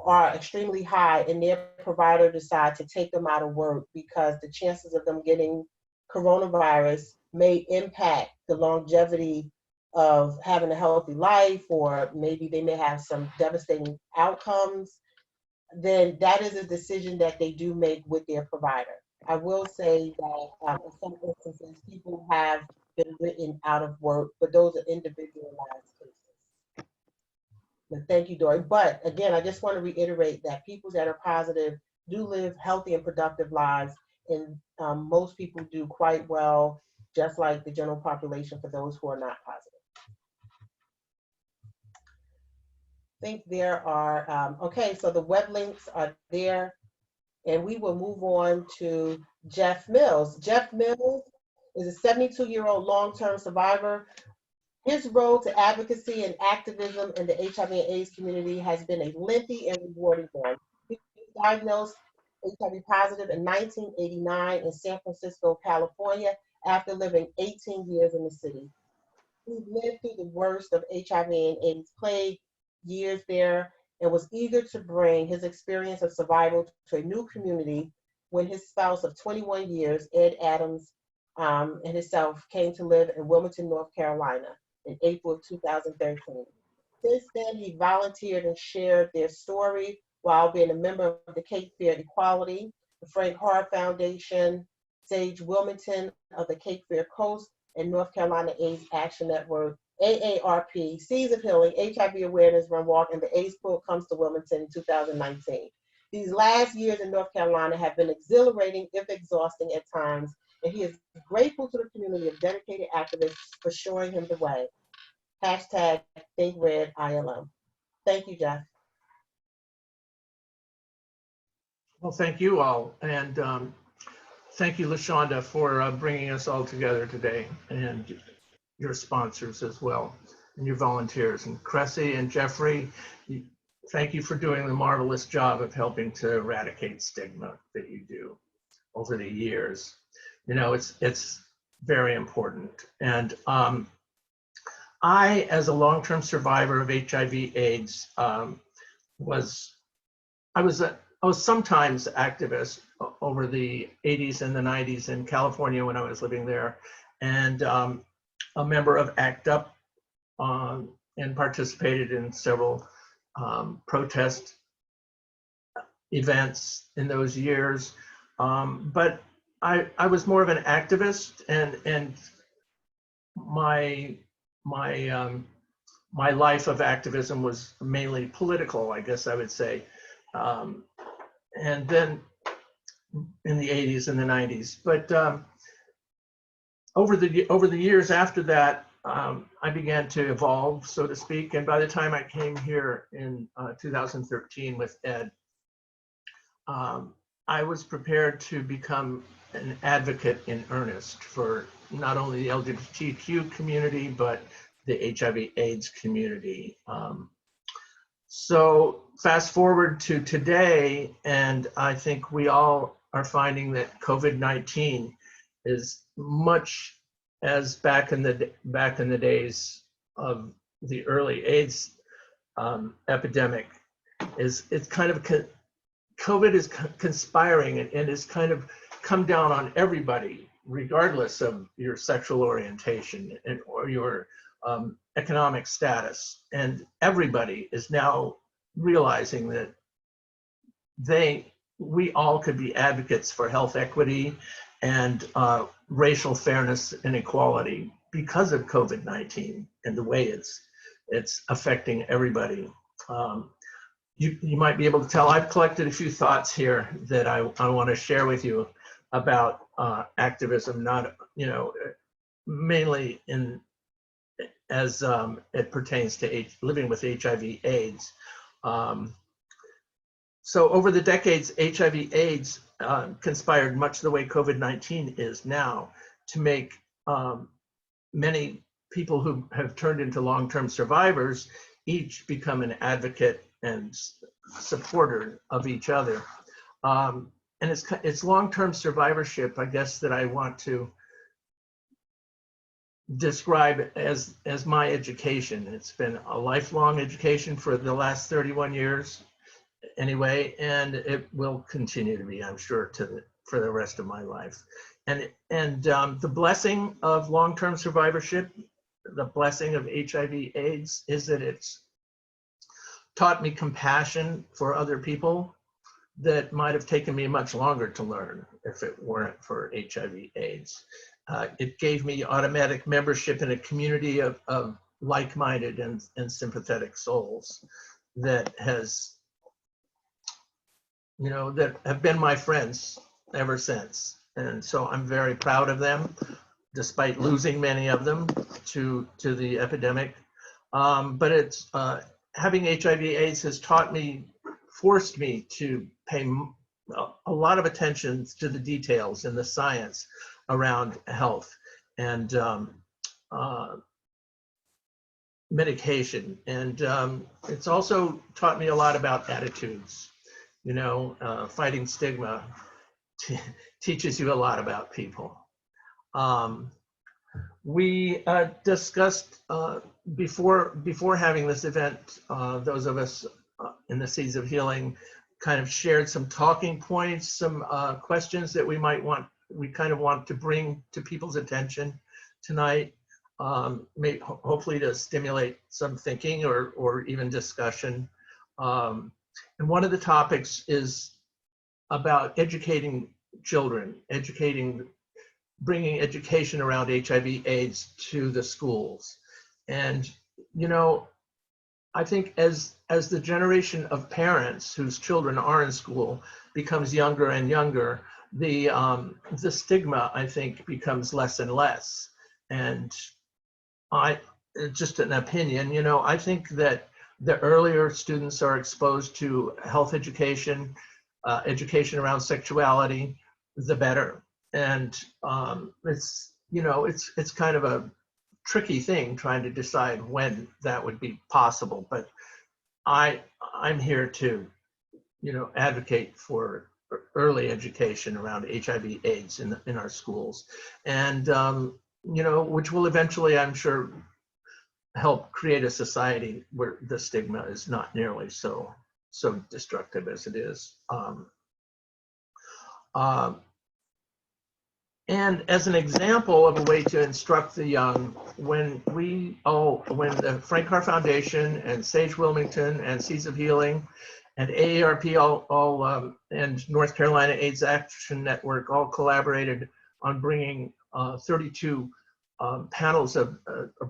are extremely high and their provider decides to take them out of work because the chances of them getting coronavirus may impact the longevity of having a healthy life, or maybe they may have some devastating outcomes, then that is a decision that they do make with their provider. I will say that in some instances, people have been written out of work, but those are individualized cases. But thank you, Dory. But again, I just want to reiterate that people that are positive do live healthy and productive lives, and most people do quite well, just like the general population for those who are not positive. I think there are, okay, so the web links are there, and we will move on to Jeff Mills. Jeff Mills is a 72-year-old long-term survivor. His road to advocacy and activism in the HIV and AIDS community has been a lengthy and rewarding one. He was diagnosed HIV positive in 1989 in San Francisco, California, after living 18 years in the city. He lived through the worst of HIV and AIDS plague years there and was eager to bring his experience of survival to a new community when his spouse of 21 years, Ed Adams, and himself came to live in Wilmington, North Carolina in April of 2013. Since then, he volunteered and shared their story while being a member of the Cape Fear Equality, the Frank Hart Foundation, Sage Wilmington of the Cape Fear Coast, and North Carolina AIDS Action Network, AARP, Seeds of Healing, HIV Awareness Run Walk, and the AIDS Pool Comes to Wilmington in 2019. These last years in North Carolina have been exhilarating, if exhausting at times, and he is grateful to the community of dedicated activists for showing him the way. Hashtag Think Red ILM. Thank you, Jeff. Well, thank you all. And thank you, LaShonda, for bringing us all together today, and your sponsors as well, and your volunteers. And Cressy and Jeffrey, thank you for doing the marvelous job of helping to eradicate stigma that you do over the years. You know, it's very important. And I, as a long-term survivor of HIV/AIDS, I was sometimes activist over the 80s and the 90s in California when I was living there, and a member of ACT UP, and participated in several protest events in those years. But I was more of an activist, and my life of activism was mainly political, I guess I would say. And then in the 80s and the 90s. But over the years after that, I began to evolve, so to speak. And by the time I came here in 2013 with Ed, I was prepared to become an advocate in earnest for not only the LGBTQ community, but the HIV/AIDS community. So fast forward to today, and I think we all are finding that COVID-19 is much as back in the days of the early AIDS epidemic. It's kind of COVID is conspiring and it's kind of come down on everybody, regardless of your sexual orientation or your economic status. And everybody is now realizing that we all could be advocates for health equity and racial fairness and equality because of COVID-19 and the way it's affecting everybody. You might be able to tell I've collected a few thoughts here that I want to share with you about activism, not, mainly as it pertains to living with HIV/AIDS. So over the decades, HIV/AIDS conspired much the way COVID-19 is now to make many people who have turned into long-term survivors each become an advocate and supporter of each other. And it's long-term survivorship, I guess, that I want to describe as my education. It's been a lifelong education for the last 31 years anyway, and it will continue to be, I'm sure, for the rest of my life. And the blessing of long-term survivorship, the blessing of HIV/AIDS, is that it's taught me compassion for other people that might have taken me much longer to learn. if it weren't for HIV/AIDS. It gave me automatic membership in a community of like-minded and sympathetic souls that has, that have been my friends ever since. And so I'm very proud of them, despite losing many of them to the epidemic. But it's having HIV/AIDS has forced me to pay a lot of attention to the details and the science around health and medication. And it's also taught me a lot about attitudes. Fighting stigma teaches you a lot about people. We discussed before having this event, those of us in the Seeds of Healing kind of shared some talking points, some questions that we kind of want to bring to people's attention tonight, hopefully to stimulate some thinking or even discussion. And one of the topics is about educating children, bringing education around HIV/AIDS to the schools. And, I think as the generation of parents whose children are in school becomes younger and younger, the stigma, I think, becomes less and less. And just an opinion, I think that the earlier students are exposed to health education, education around sexuality, the better. And it's kind of a tricky thing trying to decide when that would be possible. But I'm here to, advocate for early education around HIV/AIDS in our schools, and which will eventually, I'm sure, help create a society where the stigma is not nearly so destructive as it is. And as an example of a way to instruct the young, when the Frank Carr Foundation and Sage Wilmington and Seeds of Healing and AARP and North Carolina AIDS Action Network all collaborated on bringing 32 panels of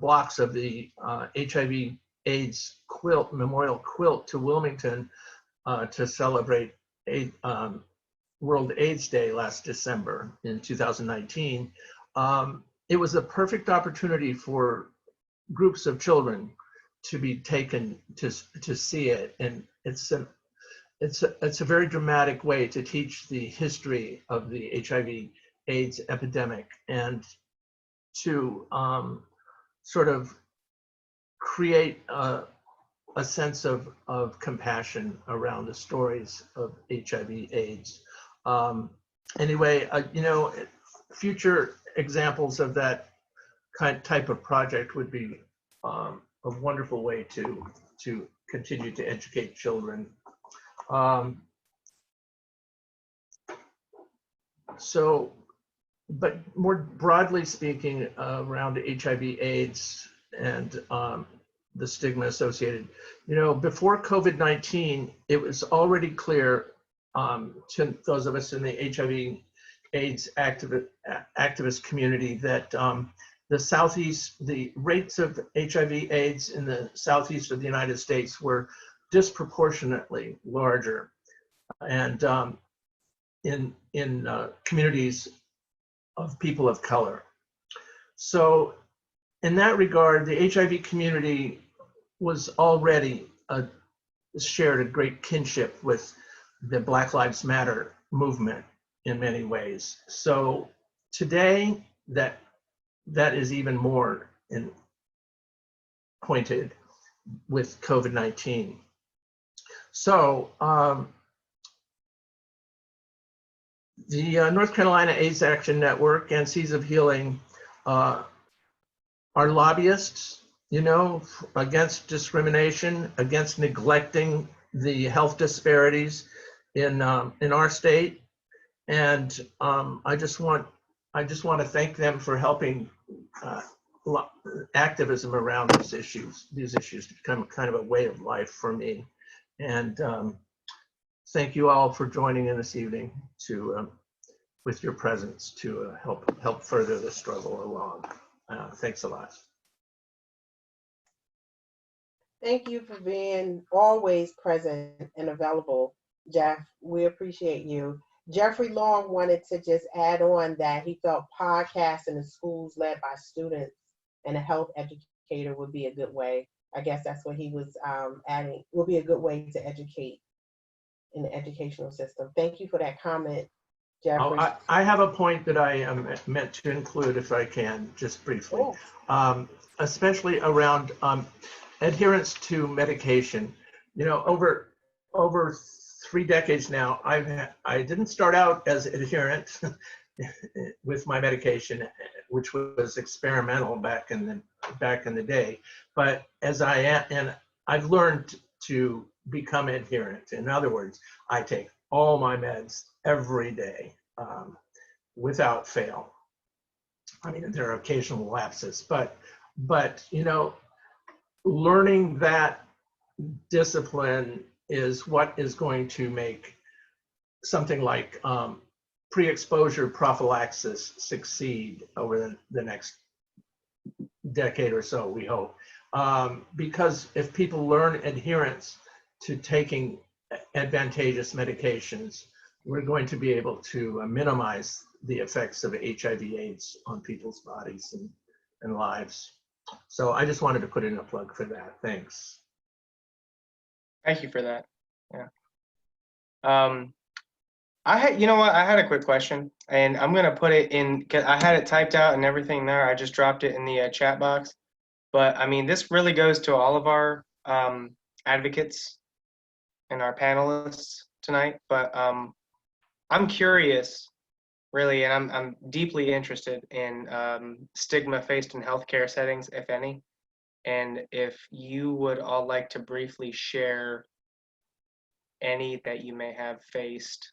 blocks of the HIV/AIDS memorial quilt to Wilmington to celebrate World AIDS Day last December in 2019. It was a perfect opportunity for groups of children to be taken to see it, and it's a very dramatic way to teach the history of the HIV/AIDS epidemic and to sort of create a sense of compassion around the stories of HIV/AIDS. Anyway, future examples of that type of project would be a wonderful way to continue to educate children. But more broadly speaking, around HIV/AIDS and the stigma associated, before COVID-19, it was already clear to those of us in the HIV/AIDS activist community that the rates of HIV/AIDS in the southeast of the United States were disproportionately larger, and in communities of people of color. So in that regard, the HIV community was already shared a great kinship with the Black Lives Matter movement in many ways. So today, that is even more pointed with COVID-19. So the North Carolina AIDS Action Network and Seeds of Healing are lobbyists, against discrimination, against neglecting the health disparities in our state, and I just want to thank them for helping activism around these issues become kind of a way of life for me. And thank you all for joining in this evening to with your presence to help further the struggle along. Thanks a lot. Thank you for being always present and available, Jeff. We appreciate you. Jeffrey Long wanted to just add on that he felt podcasting in schools led by students and a health educator would be a good way. I guess that's what he was adding, would be a good way to educate in the educational system. Thank you for that comment, Jeffrey. Oh, I have a point that I am meant to include, if I can, just briefly, especially around adherence to medication. You know, over 3 decades now, I didn't start out as adherent with my medication, which was experimental back in the day. But as I am, and I've learned to become adherent. In other words, I take all my meds every day without fail. I mean, there are occasional lapses, but you know, learning that discipline is what is going to make something like pre-exposure prophylaxis succeed over the next decade or so, we hope. Because if people learn adherence to taking advantageous medications, we're going to be able to minimize the effects of HIV/AIDS on people's bodies and lives. So I just wanted to put in a plug for that. Thanks. Thank you for that. Yeah. You know what? I had a quick question, and I'm gonna put it in, cause I had it typed out and everything there. I just dropped it in the chat box. But I mean, this really goes to all of our advocates and our panelists tonight. But I'm curious, really, and I'm deeply interested in stigma faced in healthcare settings, if any. And if you would all like to briefly share any that you may have faced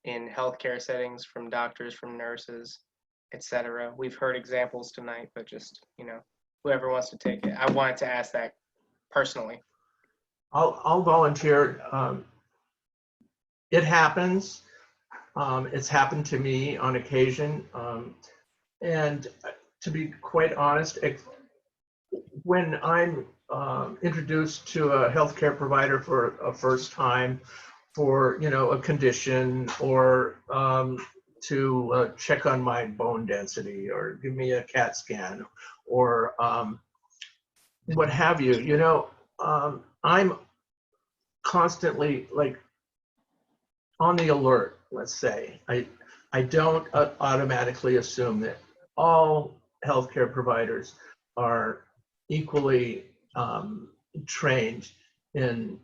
in healthcare settings from doctors, from nurses, etc. We've heard examples tonight, but just, you know, whoever wants to take it. I wanted to ask that personally. I'll volunteer. It happens. It's happened to me on occasion. And to be quite honest, when I'm introduced to a healthcare provider for a first time for, you know, a condition, or to check on my bone density, or give me a CAT scan, or what have you, you know, I'm constantly like on the alert, let's say. I don't automatically assume that all healthcare providers are equally trained in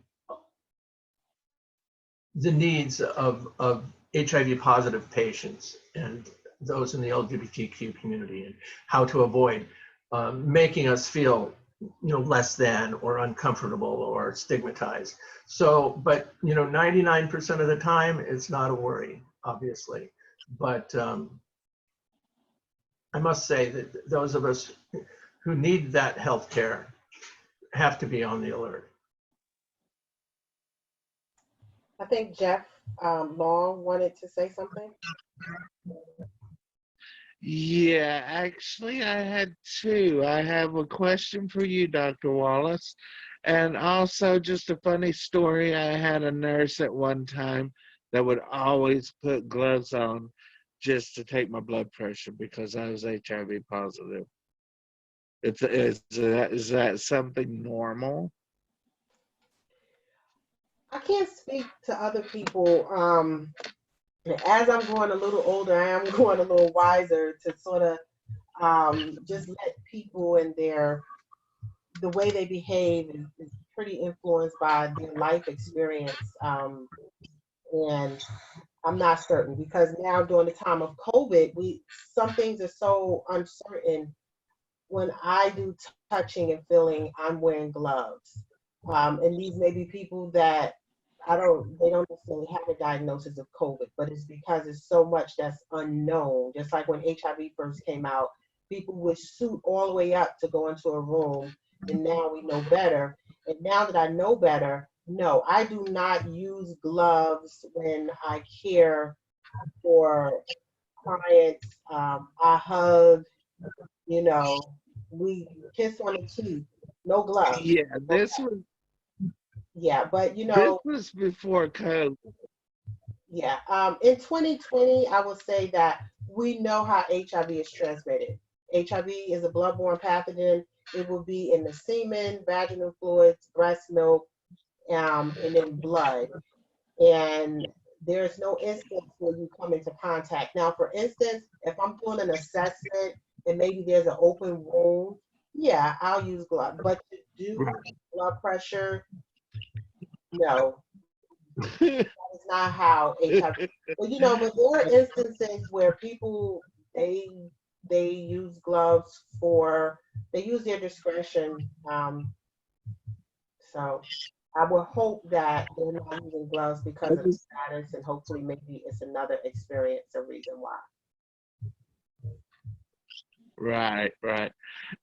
the needs of HIV positive patients and those in the LGBTQ community, and how to avoid making us feel, you know, less than or uncomfortable or stigmatized. So, but you know, 99% of the time it's not a worry, obviously. But I must say that those of us who need that health care have to be on the alert. I think Jeff Long wanted to say something. Yeah, actually, I had two. I have a question for you, Dr. Wallace, and also just a funny story. I had a nurse at one time that would always put gloves on just to take my blood pressure because I was HIV positive. Is that something normal? I can't speak to other people. As I'm growing a little older, I am growing a little wiser to sort of just let people and the way they behave is pretty influenced by their life experience. And I'm not certain, because now during the time of COVID, some things are so uncertain. When I do touching and feeling, I'm wearing gloves. And these may be people that they don't necessarily have a diagnosis of COVID, but it's because it's so much that's unknown. Just like when HIV first came out, people would suit all the way up to go into a room, and now we know better. And now that I know better, no, I do not use gloves when I care for clients. I hug, you know, we kiss on the cheek, no gloves. Yeah, this was Yeah, but this was before COVID. yeah. In 2020, I will say that we know how HIV is transmitted. HIV is a bloodborne pathogen. It will be in the semen, vaginal fluids, breast milk, and then blood. And there's no instance where you come into contact. Now, for instance, if I'm doing an assessment and maybe there's an open wound, yeah, I'll use gloves. But to do blood pressure, no, that's not how HIV. But but there are instances where people they they use gloves they use their discretion. So I would hope that they're not using gloves because of the status, and hopefully maybe it's another experience or reason why. Right, right.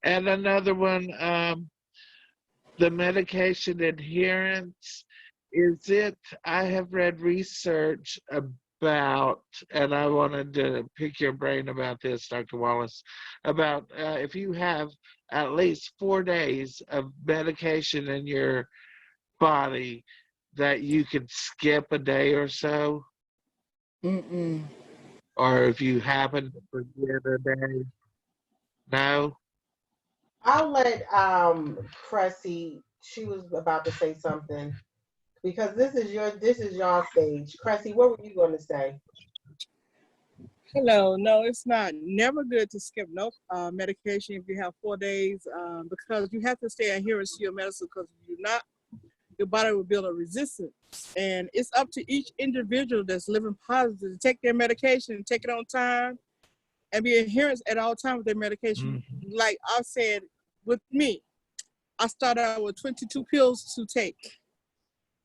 And another one, the medication adherence, I have read research about, and I wanted to pick your brain about this, Dr. Wallace, about if you have at least 4 days of medication in your body, that you could skip a day or so, or if you happen to forget a day. No? I'll let Cressy, she was about to say something because this is your stage. Cressy, what were you going to say? Hello. No, it's not. Never good to skip no medication if you have 4 days because you have to stay adherent to your medicine because if you're not, your body will build a resistance. And it's up to each individual that's living positive to take their medication and take it on time and be adherent at all times with their medication. Like I said, with me, I started out with 22 pills to take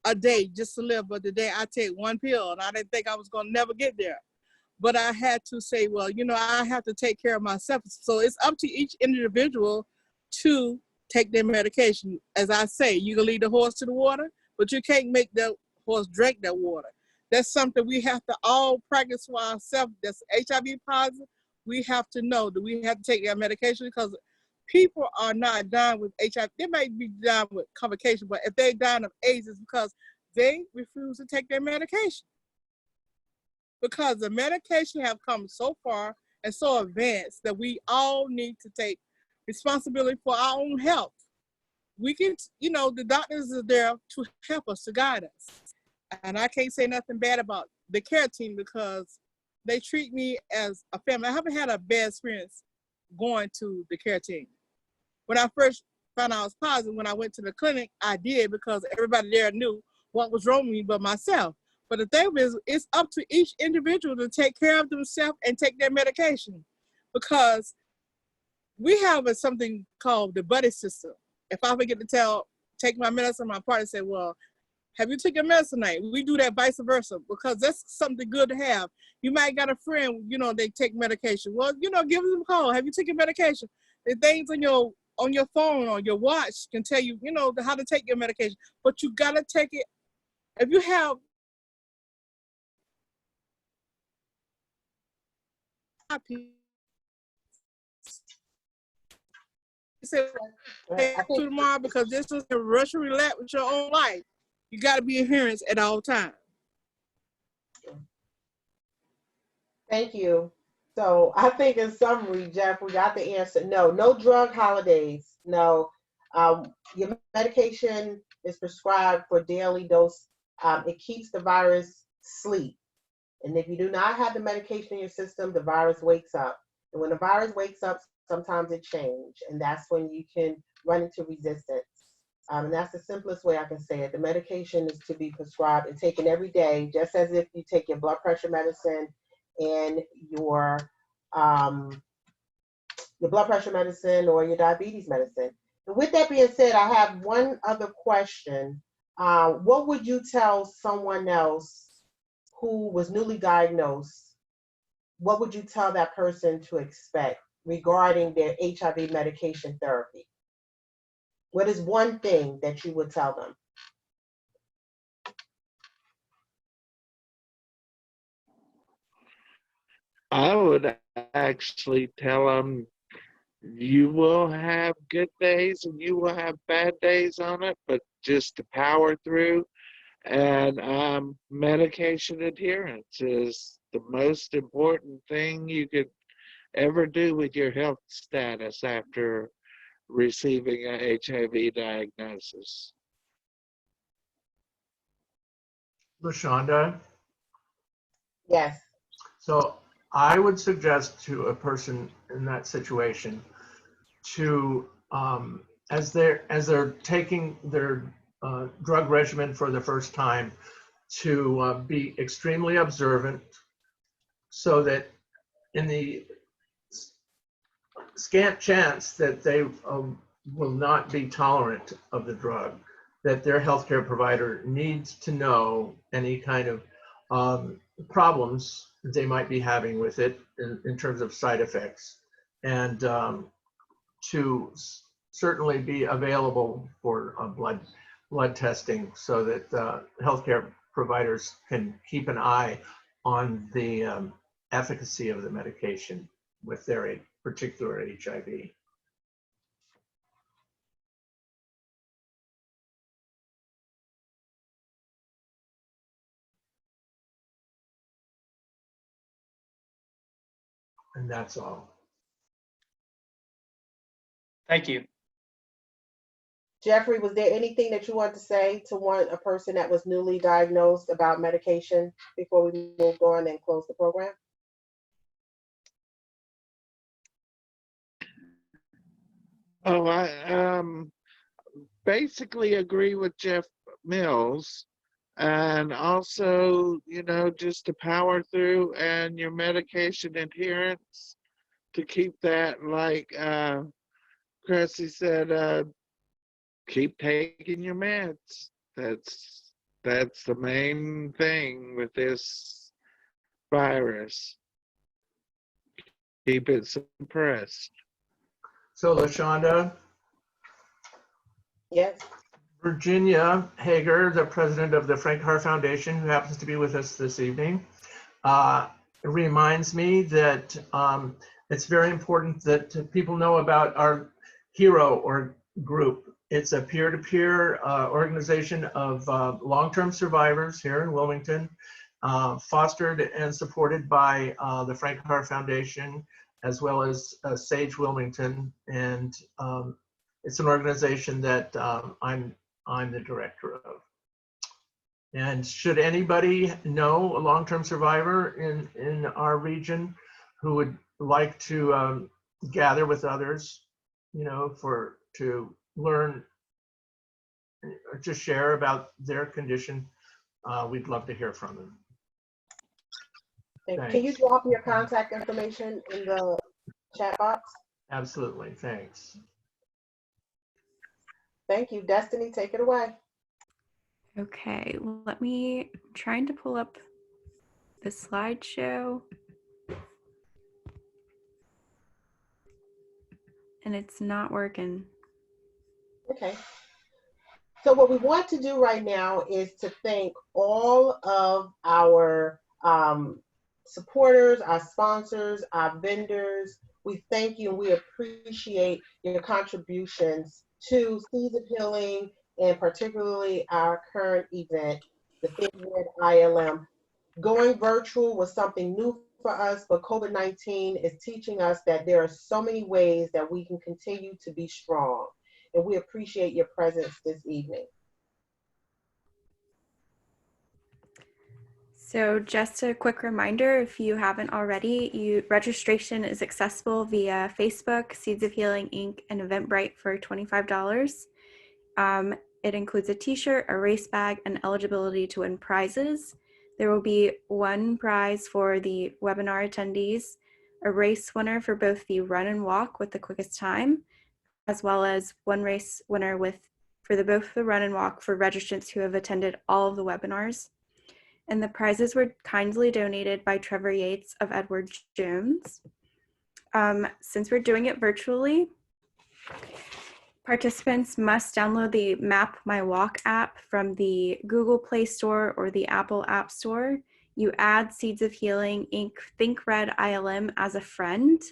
a day just to live. But today I take 1 pill and I didn't think I was going to never get there. But I had to say, well, I have to take care of myself. So it's up to each individual to take their medication. As I say, you can lead the horse to the water, but you can't make the horse drink that water. That's something we have to all practice for ourselves. That's HIV positive. We have to know that we have to take our medication because people are not dying with HIV. They might be dying with complications, but if they're dying of AIDS, it's because they refuse to take their medication. Because the medication have come so far and so advanced that we all need to take responsibility for our own health. We can, the doctors are there to help us, to guide us. And I can't say nothing bad about the care team because they treat me as a family. I haven't had a bad experience going to the care team. When I first found out I was positive, when I went to the clinic, I did because everybody there knew what was wrong with me but myself. But the thing is, it's up to each individual to take care of themselves and take their medication because we have something called the buddy system. If I forget to take my medicine, my partner say, well, have you taken medicine tonight? We do that vice versa because that's something good to have. You might got a friend, they take medication. Well, give them a call. Have you taken medication? The things on your phone or your watch can tell you, how to take your medication. But you got to take it. If you have say to tomorrow because this is a rush and relax with your own life. You got to be adherent at all times. Thank you. So I think in summary, Jeff, we got the answer. No drug holidays. No, your medication is prescribed for daily dose. It keeps the virus asleep. And if you do not have the medication in your system, the virus wakes up. And when the virus wakes up, sometimes it changes. And that's when you can run into resistance. And that's the simplest way I can say it. The medication is to be prescribed and taken every day, just as if you take your blood pressure medicine and your blood pressure medicine or your diabetes medicine. And with that being said, I have one other question. What would you tell someone else who was newly diagnosed? What would you tell that person to expect regarding their HIV medication therapy? What is one thing that you would tell them? I would actually tell them you will have good days and you will have bad days on it, but just to power through. And medication adherence is the most important thing you could ever do with your health status after receiving a HIV diagnosis. LaShonda, Yes. so I would suggest to a person in that situation to, as they're taking their drug regimen for the first time, to be extremely observant, so that in the scant chance that they will not be tolerant of the drug, that their healthcare provider needs to know any kind of problems they might be having with it in terms of side effects, and to certainly be available for blood testing, so that healthcare providers can keep an eye on the efficacy of the medication with their particular HIV. And that's all. Thank you. Jeffrey, was there anything that you wanted to say to a person that was newly diagnosed about medication before we moved on and close the program? Oh, I basically agree with Jeff Mills. And also, just to power through, and your medication adherence, to keep that, like Cressy said, keep taking your meds. That's the main thing with this virus. Keep it suppressed. So LaShonda, Yes. Virginia Hager, the president of the Frank Carr Foundation, who happens to be with us this evening, reminds me that it's very important that people know about our HERO or group. It's a peer-to-peer organization of long-term survivors here in Wilmington, fostered and supported by the Frank Carr Foundation, as well as Sage Wilmington. And it's an organization that I'm the director of. And should anybody know a long-term survivor in our region who would like to gather with others, to learn or to share about their condition, we'd love to hear from them. Can you drop your contact information in the chat box? Absolutely, thanks. Thank you. Destiny, take it away. Okay, let me, I'm trying to pull up the slideshow. And it's not working. Okay. So what we want to do right now is to thank all of our supporters, our sponsors, our vendors. We thank you and we appreciate your contributions to Seeds of Healing, and particularly our current event, the Think Red ILM. Going virtual was something new for us, but COVID-19 is teaching us that there are so many ways that we can continue to be strong. And we appreciate your presence this evening. So just a quick reminder, if you haven't already, registration is accessible via Facebook, Seeds of Healing Inc., and Eventbrite for $25. It includes a t-shirt, a race bag, and eligibility to win prizes. There will be one prize for the webinar attendees, a race winner for both the run and walk with the quickest time, as well as one race winner for both the run and walk for registrants who have attended all of the webinars. And the prizes were kindly donated by Trevor Yates of Edward Jones. Since we're doing it virtually, participants must download the Map My Walk app from the Google Play Store or the Apple App Store. You add Seeds of Healing Inc. Think Red ILM as a friend,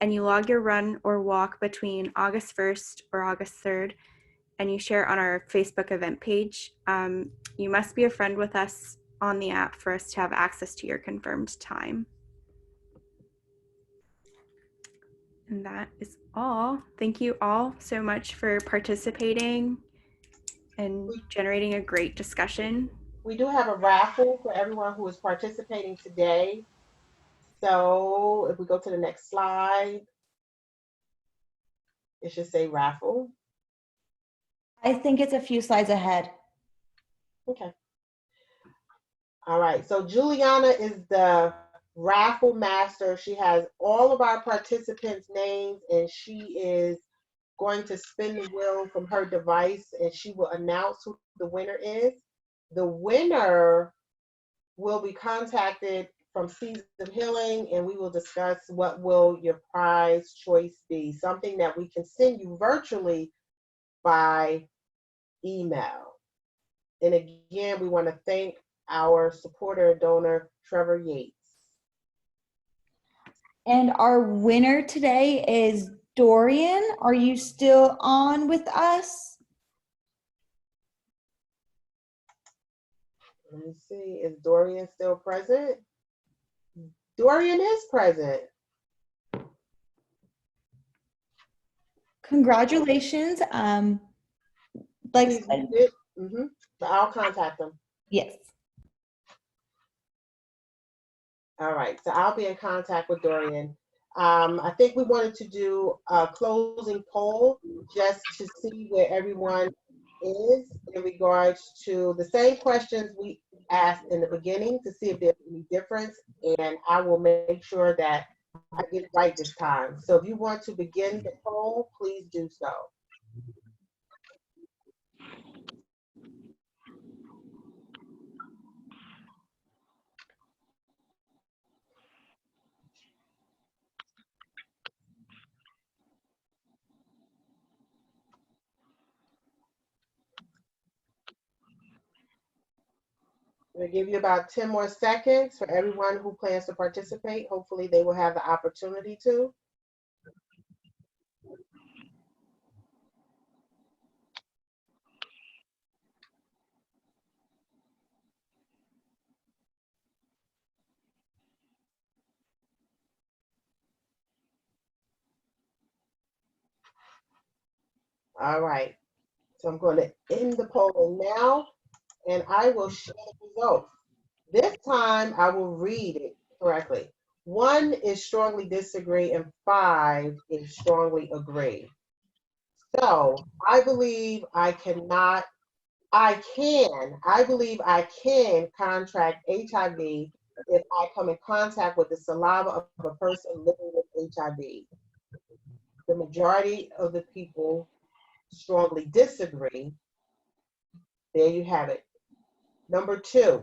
and you log your run or walk between August 1st or August 3rd, and you share on our Facebook event page. You must be a friend with us on the app for us to have access to your confirmed time. And that is all. Thank you all so much for participating and generating a great discussion. We do have a raffle for everyone who is participating today. So if we go to the next slide, it should say raffle. I think it's a few slides ahead. Okay. All right, so Juliana is the raffle master. She has all of our participants' names, and she is going to spin the wheel from her device, and she will announce who the winner is. The winner will be contacted from Seeds of Healing, and we will discuss what will your prize choice be, something that we can send you virtually by email. And again, we want to thank our supporter and donor, Trevor Yates. And our winner today is Dorian. Are you still on with us? Let me see, is Dorian still present? Dorian is present. Congratulations. But I'll contact them. Yes. All right, so I'll be in contact with Dorian. I think we wanted to do a closing poll just to see where everyone is in regards to the same questions we asked in the beginning to see if there's any difference, and I will make sure that I get it right this time. So if you want to begin the poll, please do so. I'm going to give you about 10 more seconds for everyone who plans to participate. Hopefully they will have the opportunity to. All right, so I'm going to end the polling now, and I will share the results. This time I will read it correctly. 1 is strongly disagree, and 5 is strongly agree. So I believe I believe I can contract HIV if I come in contact with the saliva of a person living with HIV. The majority of the people strongly disagree. There you have it. Number 2,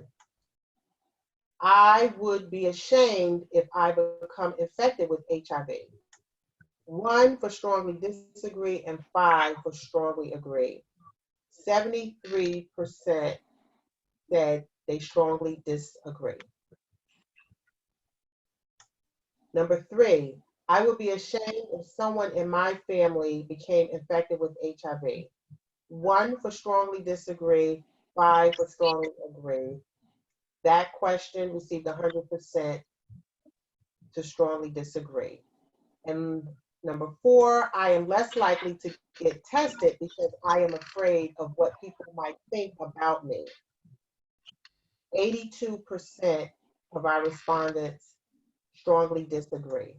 I would be ashamed if I become infected with HIV. 1 for strongly disagree and 5 for strongly agree. 73% said they strongly disagree. Number 3, I would be ashamed if someone in my family became infected with HIV. 1 for strongly disagree, 5 for strongly agree. That question received 100% to strongly disagree. And number 4, I am less likely to get tested because I am afraid of what people might think about me. 82% of our respondents strongly disagree.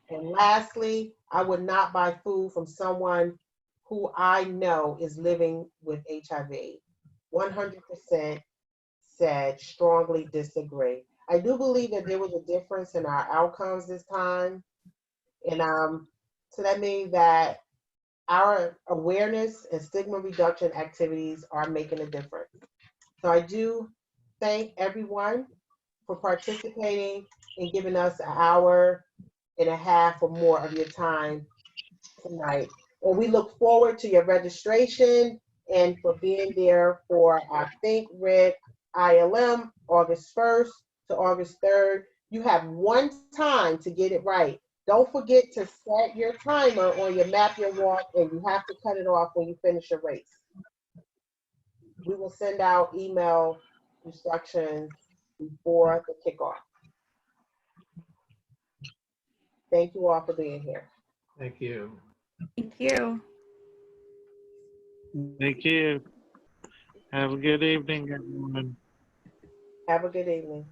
And lastly, I would not buy food from someone who I know is living with HIV. 100% said strongly disagree. I do believe that there was a difference in our outcomes this time. And so that means that our awareness and stigma reduction activities are making a difference. So I do thank everyone for participating and giving us an hour and a half or more of your time tonight. And we look forward to your registration and for being there for our Think Red ILM, August 1st to August 3rd. You have one time to get it right. Don't forget to set your timer on your map your walk, and you have to cut it off when you finish your race. We will send out email instructions before the kickoff. Thank you all for being here. Thank you. Thank you. Thank you. Have a good evening, everyone. Have a good evening.